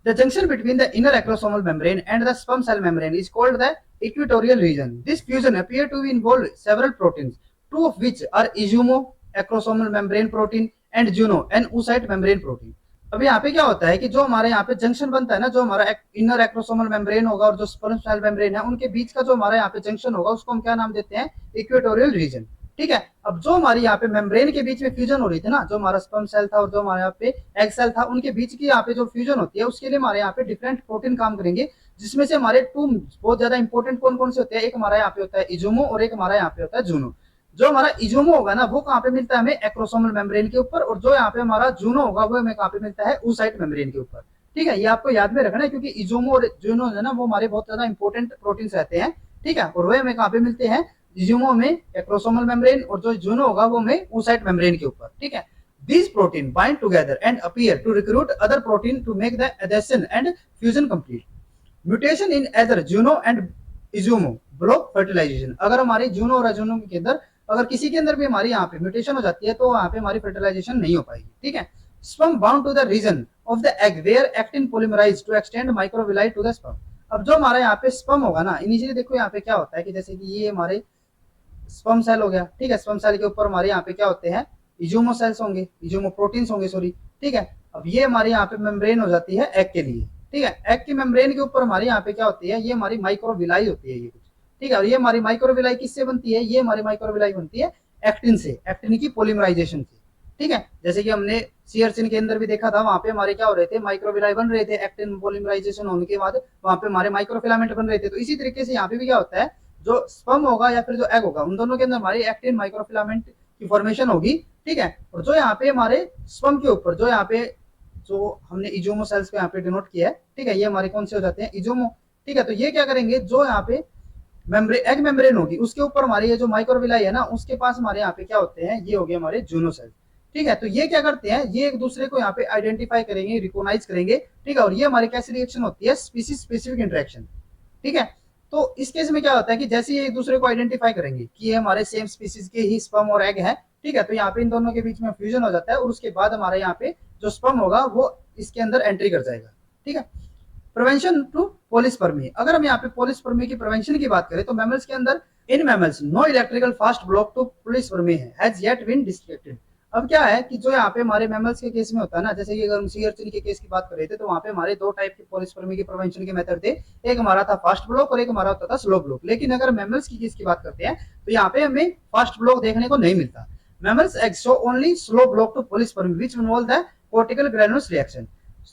Speaker 1: the junction between the inner acrosomal membrane and the sperm cell membrane is called the equatorial region. This fusion appear to involve several proteins, two of which are isomo acrosomal membrane protein and juno an oocyte membrane protein. अब यहाँ पे क्या होता है कि जो हमारे यहाँ पे जंक्शन बनता है ना, जो हमारा इनर एक्रोसोमल मेम्ब्रेन होगा और जो स्पर्म सेल मेम्ब्रेन है, उनके बीच का जो हमारा यहाँ पे जंक्शन होगा उसको हम क्या नाम देते हैं, इक्वेटोरियल रीजन। ठीक है, अब जो हमारी यहाँ पे मेम्ब्रेन के बीच में फ्यूजन हो रही थी ना, जो हमारा स्पर्म सेल था और जो हमारे यहाँ पे एग सेल था, उनके बीच की यहाँ पे जो फ्यूजन होती है उसके लिए हमारे यहाँ पे डिफरेंट प्रोटीन काम करेंगे, जिसमें से हमारे टू बहुत ज्यादा इंपॉर्टेंट कौन कौन से होते हैं, एक हमारा यहाँ पे होता है इजोमो और एक हमारा यहाँ पे होता है जूनो। जो हमारा इजोमो होगा ना वो कहाँ पे मिलता है हमें, एक्रोसोमल मेम्ब्रेन के ऊपर, और जो यहाँ पे हमारा जूनो होगा वो हमें कहाँ पे मिलता है, oocyte मेम्ब्रेन के ऊपर। ठीक है, ये आपको याद में रखना है क्योंकि इजोमो और जूनो है ना वो हमारे बहुत ज्यादा इंपॉर्टेंट प्रोटीन रहते हैं। ठीक है, और वो हमें कहाँ पे मिलते हैं, इजोमो में एक्रोसोमल मेम्ब्रेन, और जो जूनो होगा वो में oocyte मेम्ब्रेन के ऊपर। ठीक है, these protein bind together and appear to recruit other protein to make the adhesion and fusion complete. Mutation in either juno and isomo block fertilization. अगर हमारे जूनो और अजूनो के अंदर अगर किसी के अंदर भी हमारी यहाँ पे म्यूटेशन हो जाती है तो वहाँ पे हमारी फर्टिलाइजेशन नहीं हो पाएगी। ठीक है, sperm bound to the region of the egg where actin polymerized to extend microvilli to the sperm. अब जो हमारा यहाँ पे स्पर्म होगा ना, इनिशियली देखो यहाँ पे क्या होता है कि जैसे कि ये हमारे स्पर्म सेल हो गया। ठीक है, स्पर्म सेल के ऊपर हमारे यहाँ पे क्या होते हैं, इजोमो सेल्स होंगे, इजोमो प्रोटीन्स होंगे, सॉरी। ठीक है, अब ये हमारे यहाँ पे मेम्ब्रेन हो जाती है एग के लिए। ठीक है, एग की मेम्ब्रेन के ऊपर हमारे यहाँ पे क्या होती है, ये हमारी माइक्रोविलाई होती है ये कुछ। ठीक है, और ये हमारी माइक्रोविलाई किससे बनती है, ये हमारी माइक्रोविलाई बनती है एक्टिन से, एक्टिन की पोलिमराइजेशन से। ठीक है, जैसे कि हमने सीयरसिन के अंदर भी देखा था, वहां पे हमारे क्या हो रहे थे, माइक्रोविलाई बन रहे थे, एक्टिन पोलिमराइजेशन होने के बाद वहां पे हमारे माइक्रोफिलामेंट बन रहे थे। तो इसी तरीके से यहाँ पे भी क्या होता है, जो स्पर्म होगा या फिर जो एग होगा, उन दोनों के अंदर हमारी एक्टिन माइक्रोफिलामेंट की फॉर्मेशन होगी। ठीक है, और जो यहाँ पे हमारे स्पर्म के ऊपर जो यहाँ पे जो हमने इजोमो सेल्स को यहाँ पे डिनोट किया है। ठीक है, ये हमारे कौन से हो जाते हैं, इजोमो। ठीक है, तो ये क्या करेंगे, जो यहाँ पे एग मेम्ब्रेन होगी उसके ऊपर हमारे ये जो माइक्रोविलाई है ना, उसके पास हमारे यहाँ पे क्या होते हैं, ये हो गए हमारे जूनो सेल। ठीक है, तो ये क्या करते हैं, ये एक दूसरे को यहाँ पे आइडेंटिफाई करेंगे, रिकॉग्नाइज करेंगे। ठीक है, और ये हमारी कैसी रिएक्शन होती है, स्पीसीज स्पेसिफिक इंटरेक्शन। ठीक है, तो इस केस में क्या होता है कि जैसे ये एक दूसरे को आइडेंटिफाई करेंगे कि ये हमारे सेम स्पीसीज के ही स्पर्म और एग है। ठीक है, तो यहाँ पे इन दोनों के बीच में फ्यूजन हो जाता है और उसके बाद हमारे यहाँ पे जो स्पर्म होगा वो इसके अंदर एंट्री कर जाएगा। ठीक है, प्रिवेंशन टू पॉलीस्पर्मी। अगर हम यहाँ पे पॉलीस्पर्मी की प्रिवेंशन की बात करें तो मैमल्स के अंदर, in mammals no electrical fast block to polyspermy has yet been detected. अब क्या है कि जो यहाँ पे हमारे मैमल्स के केस में होता है ना, जैसे कि अगर हम सी अर्चिन के केस की बात कर रहे थे तो वहाँ पे हमारे दो टाइप के पॉलीस्पर्मी की प्रिवेंशन के मेथड थे, एक हमारा था फास्ट ब्लॉक और एक हमारा होता था स्लो ब्लॉक। लेकिन अगर मैमल्स की केस की बात करते हैं तो यहाँ पे हमें फास्ट ब्लॉक देखने को नहीं मिलता। Mammals egg show only slow block to polyspermy which involve the cortical granules reaction.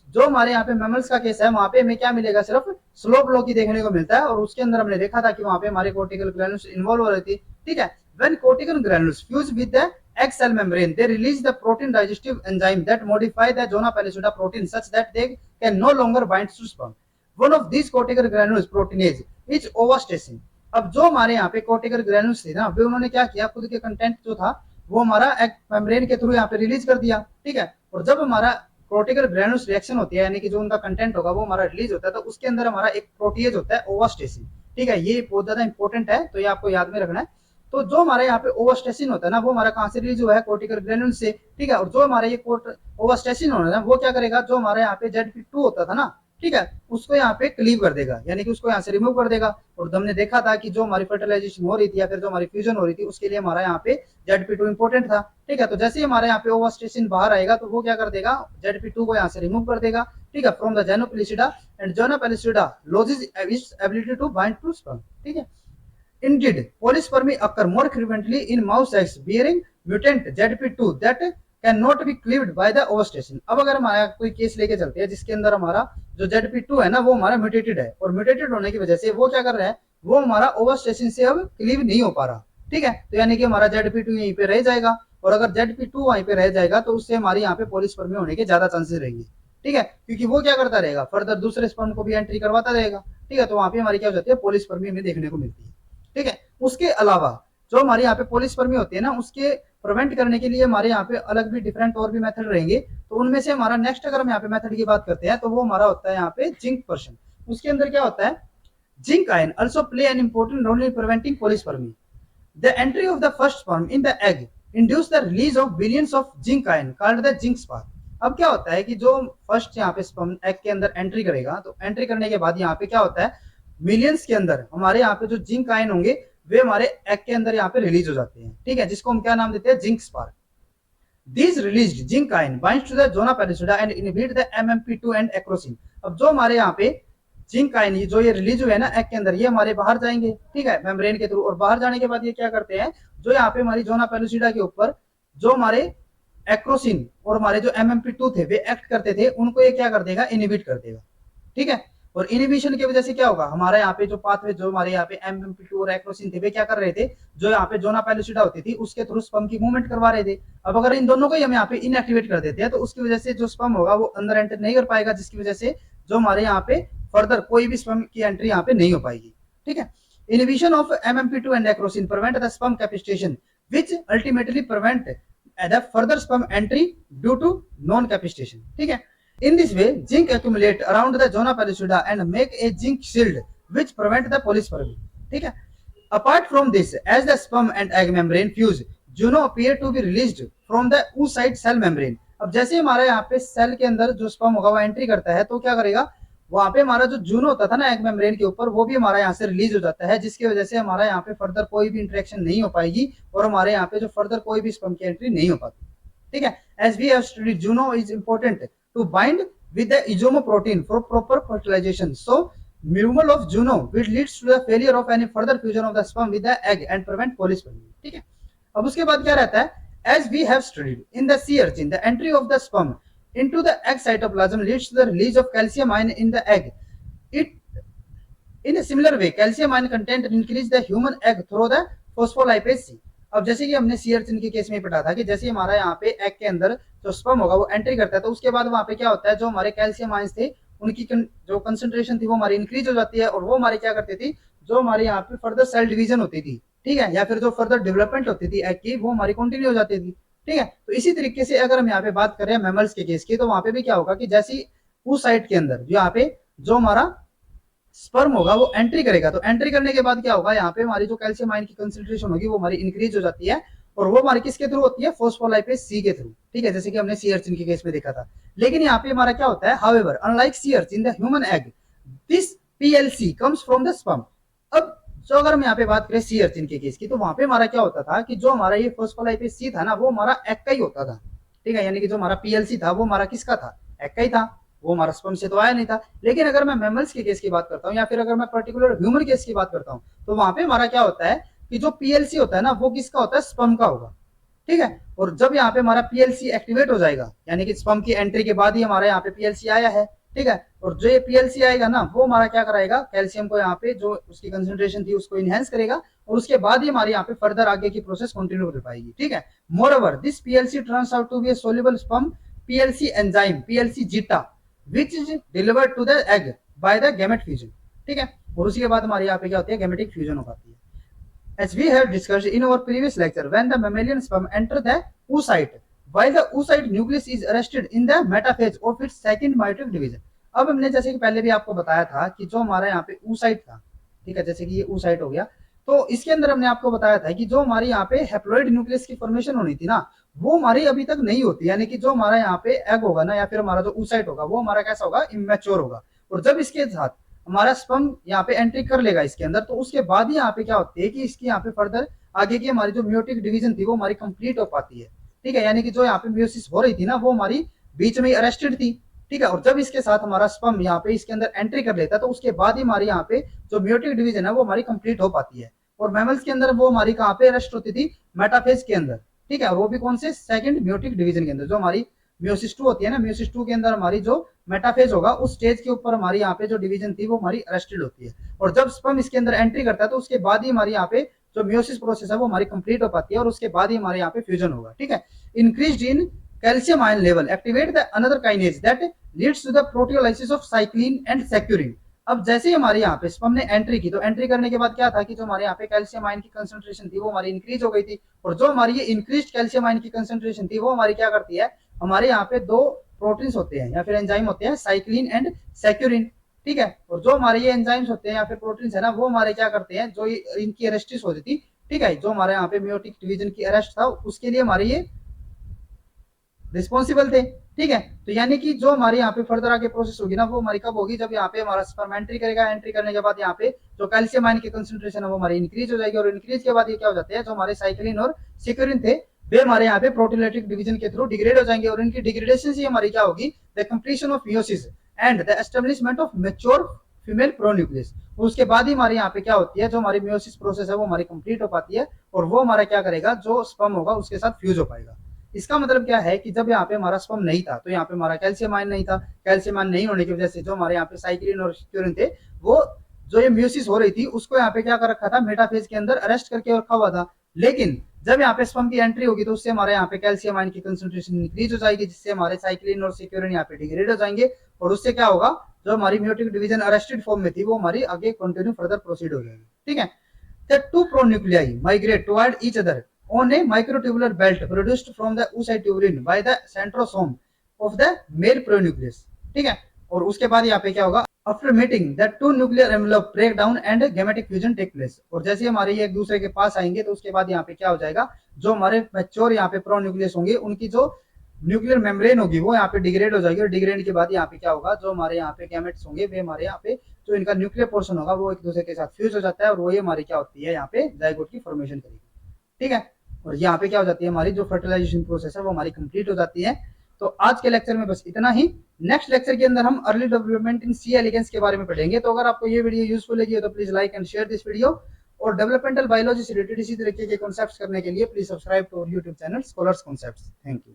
Speaker 1: जो हमारे यहाँ पे मैमल्स का केस है वहां पे हमें क्या मिलेगा, सिर्फ स्लो फ्लो की देखने को मिलता है, और उसके अंदर हमने देखा था कि वहां पे हमारे कोर्टिकल ग्रैन्युल्स इन्वॉल्व हो रही थी। ठीक है, when cortical ग्रैन्युल्स fuse with the egg cell membrane, they release the protein digestive enzyme that modify the zona pellucida protein such that they can no longer bind to sperm. One of these cortical granules proteinase is ovostasin. अब जो हमारे यहाँ पे cortical granules थे ना, वे उन्होंने क्या किया, खुद के कंटेंट जो था वो हमारा एग मेम्ब्रेन के थ्रू यहाँ पे रिलीज कर दिया। ठीक है, और जब हमारा cortical granules रिएक्शन होती है, यानी कि जो उनका कंटेंट होगा वो हमारा रिलीज होता है, तो उसके अंदर हमारा एक प्रोटीएज होता है ओवास्टेसिन। ठीक है, ये बहुत ज्यादा इंपॉर्टेंट है, तो ये आपको याद में रखना है। तो जो हमारे यहाँ पे ओवास्टेसिन होता है ना, वो हमारा कहां से रिलीज हुआ है, कोर्टिकल ग्रेन्यूल से। ठीक है, और जो हमारे ये ओवास्टेसिन होना है वो क्या करेगा, जो हमारे यहाँ पे ZP2 होता था ना, ठीक है, उसको यहाँ पे क्लीव कर देगा, यानी कि उसको यहाँ से रिमूव कर देगा। और हमने देखा था कि जो हमारी फर्टिलाइजेशन हो रही थी या फिर जो हमारी फ्यूजन हो रही थी, उसके लिए हमारा यहाँ पे ZP2 इंपॉर्टेंट था। ठीक है, तो जैसे ही हमारे यहाँ पे ओवास्टेसिन बाहर आएगा तो वो क्या कर देगा, ZP2 को यहाँ से रिमूव कर देगा। ठीक है, from the zona pellucida, and zona pellucida loses its ability to bind to sperm. ठीक है, Indeed, polyspermy occur more frequently in mouse eggs bearing mutant ZP2 that cannot be cleaved by the ovostasin. अब अगर हमारा कोई case लेके चलते हैं जिसके अंदर हमारा जो ZP2 है ना वो हमारा म्यूटेटेड है, और म्यूटेटेड होने की वजह से वो क्या कर रहा है, वो हमारा ओवोस्टेसिन से अब क्लीव नहीं हो पा रहा। ठीक है, तो यानी कि हमारा ZP2 यहीं पे रह जाएगा, और अगर ZP2 वहीं पे रह जाएगा तो उससे हमारी यहाँ पे पोलिस्पर्मी होने के ज्यादा चांसेस रहेंगे। ठीक है, क्योंकि वो क्या करता रहेगा, फर्दर दूसरे स्पर्म को भी एंट्री करवाता रहेगा। ठीक है, तो वहां पे हमारी क्या हो जाती है, पोलिस्पर्मी हमें देखने को मिलती है। ठीक है, उसके अलावा जो हमारे यहाँ पे पोलिस्पर्मी होती है ना, उसके प्रिवेंट करने के लिए हमारे यहाँ पे अलग भी डिफरेंट और भी मेथड रहेंगे। तो उनमें से हमारा नेक्स्ट अगर हम यहाँ पे मेथड की बात करते हैं तो वो हमारा होता है यहाँ पे जिंक पर्सन। उसके अंदर क्या होता है, zinc ion also play an important role in preventing polyspermy. The entry of the first sperm in the egg induce the release of billions of zinc ion called the zinc spark. अब क्या होता है कि जो first यहाँ पे sperm egg के अंदर एंट्री करेगा, तो एंट्री करने के बाद यहाँ पे क्या होता है, मिलियंस के अंदर हमारे यहाँ पे जो जिंक आयन होंगे वे हमारे एग के अंदर यहाँ पे रिलीज हो जाते हैं। ठीक है, जिसको हम क्या नाम देते हैं, zinc spark. These released zinc ion binds to the zona pellucida and inhibit the MMP2 and acrosin. अब जो हमारे यहाँ पे जिंक आयन जो ये रिलीज हुए हैं ना एग के अंदर, ये हमारे बाहर जाएंगे। ठीक है, मेम्ब्रेन के थ्रू, और बाहर जाने के बाद ये क्या करते हैं, जो यहाँ पे हमारी जोना पेलुसिडा के ऊपर जो हमारे एक्रोसिन और हमारे जो MMP2 थे वे एक्ट करते थे, उनको ये क्या कर देगा, इनिबिट कर देगा। ठीक है, और इनिबिशन की वजह से क्या होगा, हमारा यहाँ पे जो पाथवे जो हमारे यहाँ पे MMP2 और एक्रोसिन थे वे क्या कर रहे थे, जो यहाँ पे जोना पेलुसिडा होती थी उसके थ्रू स्पर्म की मूवमेंट करवा रहे थे। अब अगर इन दोनों को ही हम यहाँ पे इनएक्टिवेट कर देते हैं तो उसकी वजह से जो स्पर्म होगा वो अंदर एंटर नहीं कर पाएगा, जिसकी वजह से जो हमारे यहाँ पे फर्दर कोई भी स्पर्म की एंट्री यहाँ पे नहीं हो पाएगी। ठीक है, inhibition of MMP2 and acrosin prevent the sperm capacitation which ultimately prevent the further sperm entry due to non capacitation. ठीक है, in this way zinc accumulate around the zona pellucida and make a zinc shield which prevent the polyspermy. ठीक है, apart from this, as the sperm and egg membrane fuse, juno appear to be released from the oocyte cell membrane. अब जैसे हमारे यहाँ पे cell के अंदर जो स्पर्म होगा वो एंट्री करता है तो क्या करेगा, वहां पे हमारा जो जूनो होता था ना एग मेम्ब्रेन के ऊपर, वो भी हमारा यहाँ से रिलीज हो जाता है, जिसकी वजह से हमारा यहाँ पे फर्दर कोई भी इंटरेक्शन नहीं हो पाएगी और हमारे यहाँ पे जो फर्दर कोई भी स्पर्म की एंट्री नहीं हो पाती। ठीक है, as we have studied, juno is important to bind with the isomoprotein for proper fertilization. So removal of juno which leads to the failure of any further fusion of the sperm with the egg and prevent polyspermy. ठीक है, अब उसके बाद क्या रहता है, as we have studied in the sea urchin, the entry of the sperm into the egg cytoplasm leads to the release of calcium ion in the egg. It in a similar way calcium ion content increase the human egg through the phospholipase C. अब जैसे कि हमने sea urchin के case में पढ़ा था कि जैसे हमारा यहाँ पे एग के अंदर जो स्पर्म होगा वो एंट्री करता है तो उसके बाद वहां पे क्या होता है, जो हमारे कैल्शियम आयंस थे उनकी जो कंसंट्रेशन थी वो हमारी इंक्रीज हो जाती है, और वो हमारी क्या करती थी, जो हमारे यहाँ पे फर्दर सेल डिवीजन होती थी, ठीक है, या फिर जो फर्दर डेवलपमेंट होती थी एग की, वो हमारी कंटिन्यू हो जाती थी। ठीक है, तो इसी तरीके से अगर हम यहाँ पे बात करें मैमल्स के केस की, तो वहां पे भी क्या होगा कि जैसी उस साइड के अंदर यहाँ पे जो हमारा स्पर्म होगा वो एंट्री करेगा, तो एंट्री करने के बाद क्या होगा, यहाँ पे हमारी जो कैल्शियम आयन की कंसंट्रेशन होगी वो हमारी इंक्रीज हो जाती है, और वो हमारी किसके थ्रू होती है, फोस्फोलाइपेज सी के थ्रू। ठीक है, जैसे कि हमने सी अर्चिन के केस में देखा था। लेकिन यहाँ पे हमारा क्या होता है, however unlike sea urchin the human egg this PLC comes from the sperm. अब जो अगर हम यहाँ पे बात करें सी अर्चिन के केस की, तो वहां पे हमारा क्या होता था कि जो हमारा ये फोस्फोलाइपेज सी था ना वो हमारा एग का ही होता था। ठीक है, यानी कि जो हमारा PLC था वो हमारा किसका था, एग का ही था, वो हमारा स्पर्म से तो आया नहीं था। लेकिन अगर मैं मैमल्स के केस की बात करता हूँ या फिर अगर मैं पर्टिकुलर ह्यूमन केस की बात करता हूँ, तो वहां पे हमारा क्या होता है कि जो PLC होता है ना वो किसका होता है, स्पर्म का होगा। ठीक है। और जब यहाँ पे हमारा पीएलसी एक्टिवेट हो जाएगा, यानी कि स्पर्म की एंट्री के बाद ही हमारे यहाँ पे पीएलसी आया है, ठीक है। और जो ये पीएलसी आएगा ना, वो हमारा क्या कराएगा, कैल्शियम को यहाँ पे जो उसकी कंसेंट्रेशन थी उसको इनहेंस करेगा, और उसके बाद ही हमारे यहाँ पे फर्दर आगे की प्रोसेस कंटिन्यू कर पाएगी, ठीक है। Moreover this PLC turns out to be a soluble sperm PLC enzyme PLC zeta which is delivered to the egg by the gamete fusion, ठीक है। और उसी के बाद हमारे यहाँ पे क्या होती है, गैमेटिक फ्यूजन हो पाती है। As we have discussed in our previous lecture, when the mammalian sperm enter the oocyte, while the oocyte nucleus is arrested in the metaphase of its second meiotic division। अब हमने जैसे कि पहले भी आपको बताया था कि जो हमारा यहाँ पे oocyte था, ठीक है, जैसे कि ये oocyte हो गया, तो इसके अंदर हमने आपको बताया था कि जो हमारी यहाँ पे हैप्लॉइड न्यूक्लियस की फॉर्मेशन होनी थी ना, वो हमारी अभी तक नहीं होती, यानी कि जो हमारा यहाँ पे एग होगा ना, या फिर हमारा जो oocyte होगा, वो हमारा कैसा होगा, इमेच्योर होगा। और जब इसके साथ हमारा स्पर्म यहाँ पे एंट्री कर लेगा इसके अंदर, तो उसके बाद ही यहाँ पे क्या होती है कि इसकी यहाँ पे फर्दर आगे की हमारी जो म्यूटिक डिवीजन थी वो हमारी कंप्लीट हो पाती है, ठीक है। यानी कि जो यहाँ पे म्यूसिस हो रही थी ना, वो हमारी बीच में अरेस्टेड थी, ठीक है। और जब इसके साथ हमारा स्पर्म यहाँ पे इसके अंदर एंट्री कर लेता है, तो उसके बाद ही हमारी यहाँ पे जो म्यूटिक डिवीजन है वो हमारी कंप्लीट हो पाती है। और मैमल्स के अंदर वो हमारी कहाँ पे अरेस्ट होती थी, मेटाफेज के अंदर, ठीक है। और वो भी कौन से, सेकंड म्यूटिक डिवीजन के अंदर। जो हमारी म्यूसिस 2 होती है ना, म्यूसिस 2 के अंदर हमारी जो मेटाफेज होगा, उस स्टेज के ऊपर हमारी यहाँ पे जो डिवीजन थी वो हमारी अरेस्टेड होती है। और जब स्पर्म इसके अंदर एंट्री करता है, तो उसके बाद ही हमारी यहाँ पे जो म्यूसिस प्रोसेस है वो हमारी कंप्लीट हो पाती है, और उसके बाद ही हमारे यहाँ पे फ्यूजन होगा, ठीक है। Increase in calcium ion level activate the another kinase that leads to the proteolysis of cyclin and securin. अब जैसे ही हमारे यहाँ पे स्पर्म ने एंट्री की, तो एंट्री करने के बाद क्या था कि जो हमारे यहाँ पे कैल्शियम आयन की कंसेंट्रेशन थी वो हमारी इंक्रीज हो गई थी। और जो हमारी ये इंक्रीज कैल्शियम आयन की कंसेंट्रेशन थी, वो हमारी क्या करती है, हमारे यहाँ पे दो प्रोटीन्स होते हैं या फिर एंजाइम होते हैं, साइक्लिन एंड सेक्यूरिन, ठीक है। और जो हमारे ये एंजाइम्स होते हैं या फिर प्रोटीन्स है ना, वो हमारे क्या करते हैं, जो इनकी अरेस्टिस होती थी, ठीक है, जो हमारे यहाँ पे म्यूटिक डिवीजन की अरेस्ट था, उसके लिए हमारे ये रिस्पॉन्सिबल थे, ठीक है। तो यानी कि जो हमारे यहाँ पे फर्दर आगे प्रोसेस होगी ना, वो हमारी कब होगी, जब यहाँ पे हमारा स्पर्म एंट्री करेगा, एंट्री करने के बाद यहाँ पे जो कैल्शियम आयन की कंसेंट्रेशन है वो हमारी इंक्रीज हो जाएगी, और इंक्रीज के बाद ये क्या हो जाते हैं, जो हमारे साइक्लिन और सिक्यूरिन थे, वे हमारे यहाँ पे प्रोटीनोलाइटिक डिवीजन के थ्रू डिग्रेड हो जाएंगे, और इनकी डिग्रेडेशन से हमारी क्या होगी, the completion of meiosis and the establishment of mature female pronucleus. उसके बाद ही हमारे यहाँ पे क्या होती है, जो हमारी मियोसिस प्रोसेस है वो हमारी कंप्लीट हो पाती है, और वो हमारा क्या करेगा, जो स्पर्म होगा उसके साथ फ्यूज हो पाएगा। इसका मतलब क्या है कि जब यहाँ पे हमारा स्पर्म नहीं था, तो यहाँ पे हमारा कैल्शियम आयन नहीं था। कैल्शियम आयन नहीं होने की वजह से जो हमारे यहाँ पे साइक्लिन और सिक्यूरिन थे, वो जो ये म्यूसिस हो रही थी उसको यहाँ पे क्या कर रखा था, मेटाफेज के अंदर अरेस्ट करके रखा हुआ था। लेकिन जब यहाँ पे स्पर्म की एंट्री होगी, तो उससे हमारे यहाँ पे कैल्शियम आयन की कंसेंट्रेशन इंक्रीज हो जाएगी, जिससे हमारे साइक्लिन और सिक्यूरिन यहाँ पे डिग्रेड हो जाएंगे, और उससे क्या होगा, जो हमारी म्यूटिक डिवीजन अरेस्टेड फॉर्म में थी वो हमारी आगे कंटिन्यू फर्दर प्रोसीड हो जाएगी, ठीक है। The two pronuclei migrate toward each other on a microtubular belt produced from the oocyte tubulin by the centrosome of the male pronucleus, ठीक है। और उसके बाद यहाँ पे क्या होगा, after meeting the two nuclear envelope break down and gametic fusion take place। और जैसे हमारे ये एक दूसरे के पास आएंगे, तो उसके बाद यहाँ पे क्या हो जाएगा, जो हमारे मैच्योर यहाँ पे प्रोन्यूक्लियस होंगे, उनकी जो न्यूक्लियर मेम्ब्रेन होगी वो यहाँ पे डिग्रेड हो जाएगी, और डिग्रेड के बाद यहाँ पे क्या होगा, जो हमारे यहाँ पे गैमेट्स होंगे, वे हमारे यहाँ पे जो इनका न्यूक्लियर पोर्शन होगा वो एक दूसरे के साथ फ्यूज हो जाता है, और वो ये हमारी क्या होती है, यहाँ पे जाइगोट की फॉर्मेशन करेगी, ठीक है। और यहाँ पे क्या हो जाती है, हमारी जो फर्टिलाइजेशन प्रोसेस है वो हमारी कंप्लीट हो जाती है। तो आज के लेक्चर में बस इतना ही। नेक्स्ट लेक्चर के अंदर हम early development in C elegans के बारे में पढ़ेंगे। तो अगर आपको ये वीडियो यूजफुल लगी हो तो please like and share this video, और डेवलपमेंटल बायोलॉजी से रिलेटेड इसी तरीके के कॉन्सेप्ट्स करने के लिए please subscribe to YouTube channel Scholars Concepts. Thank you.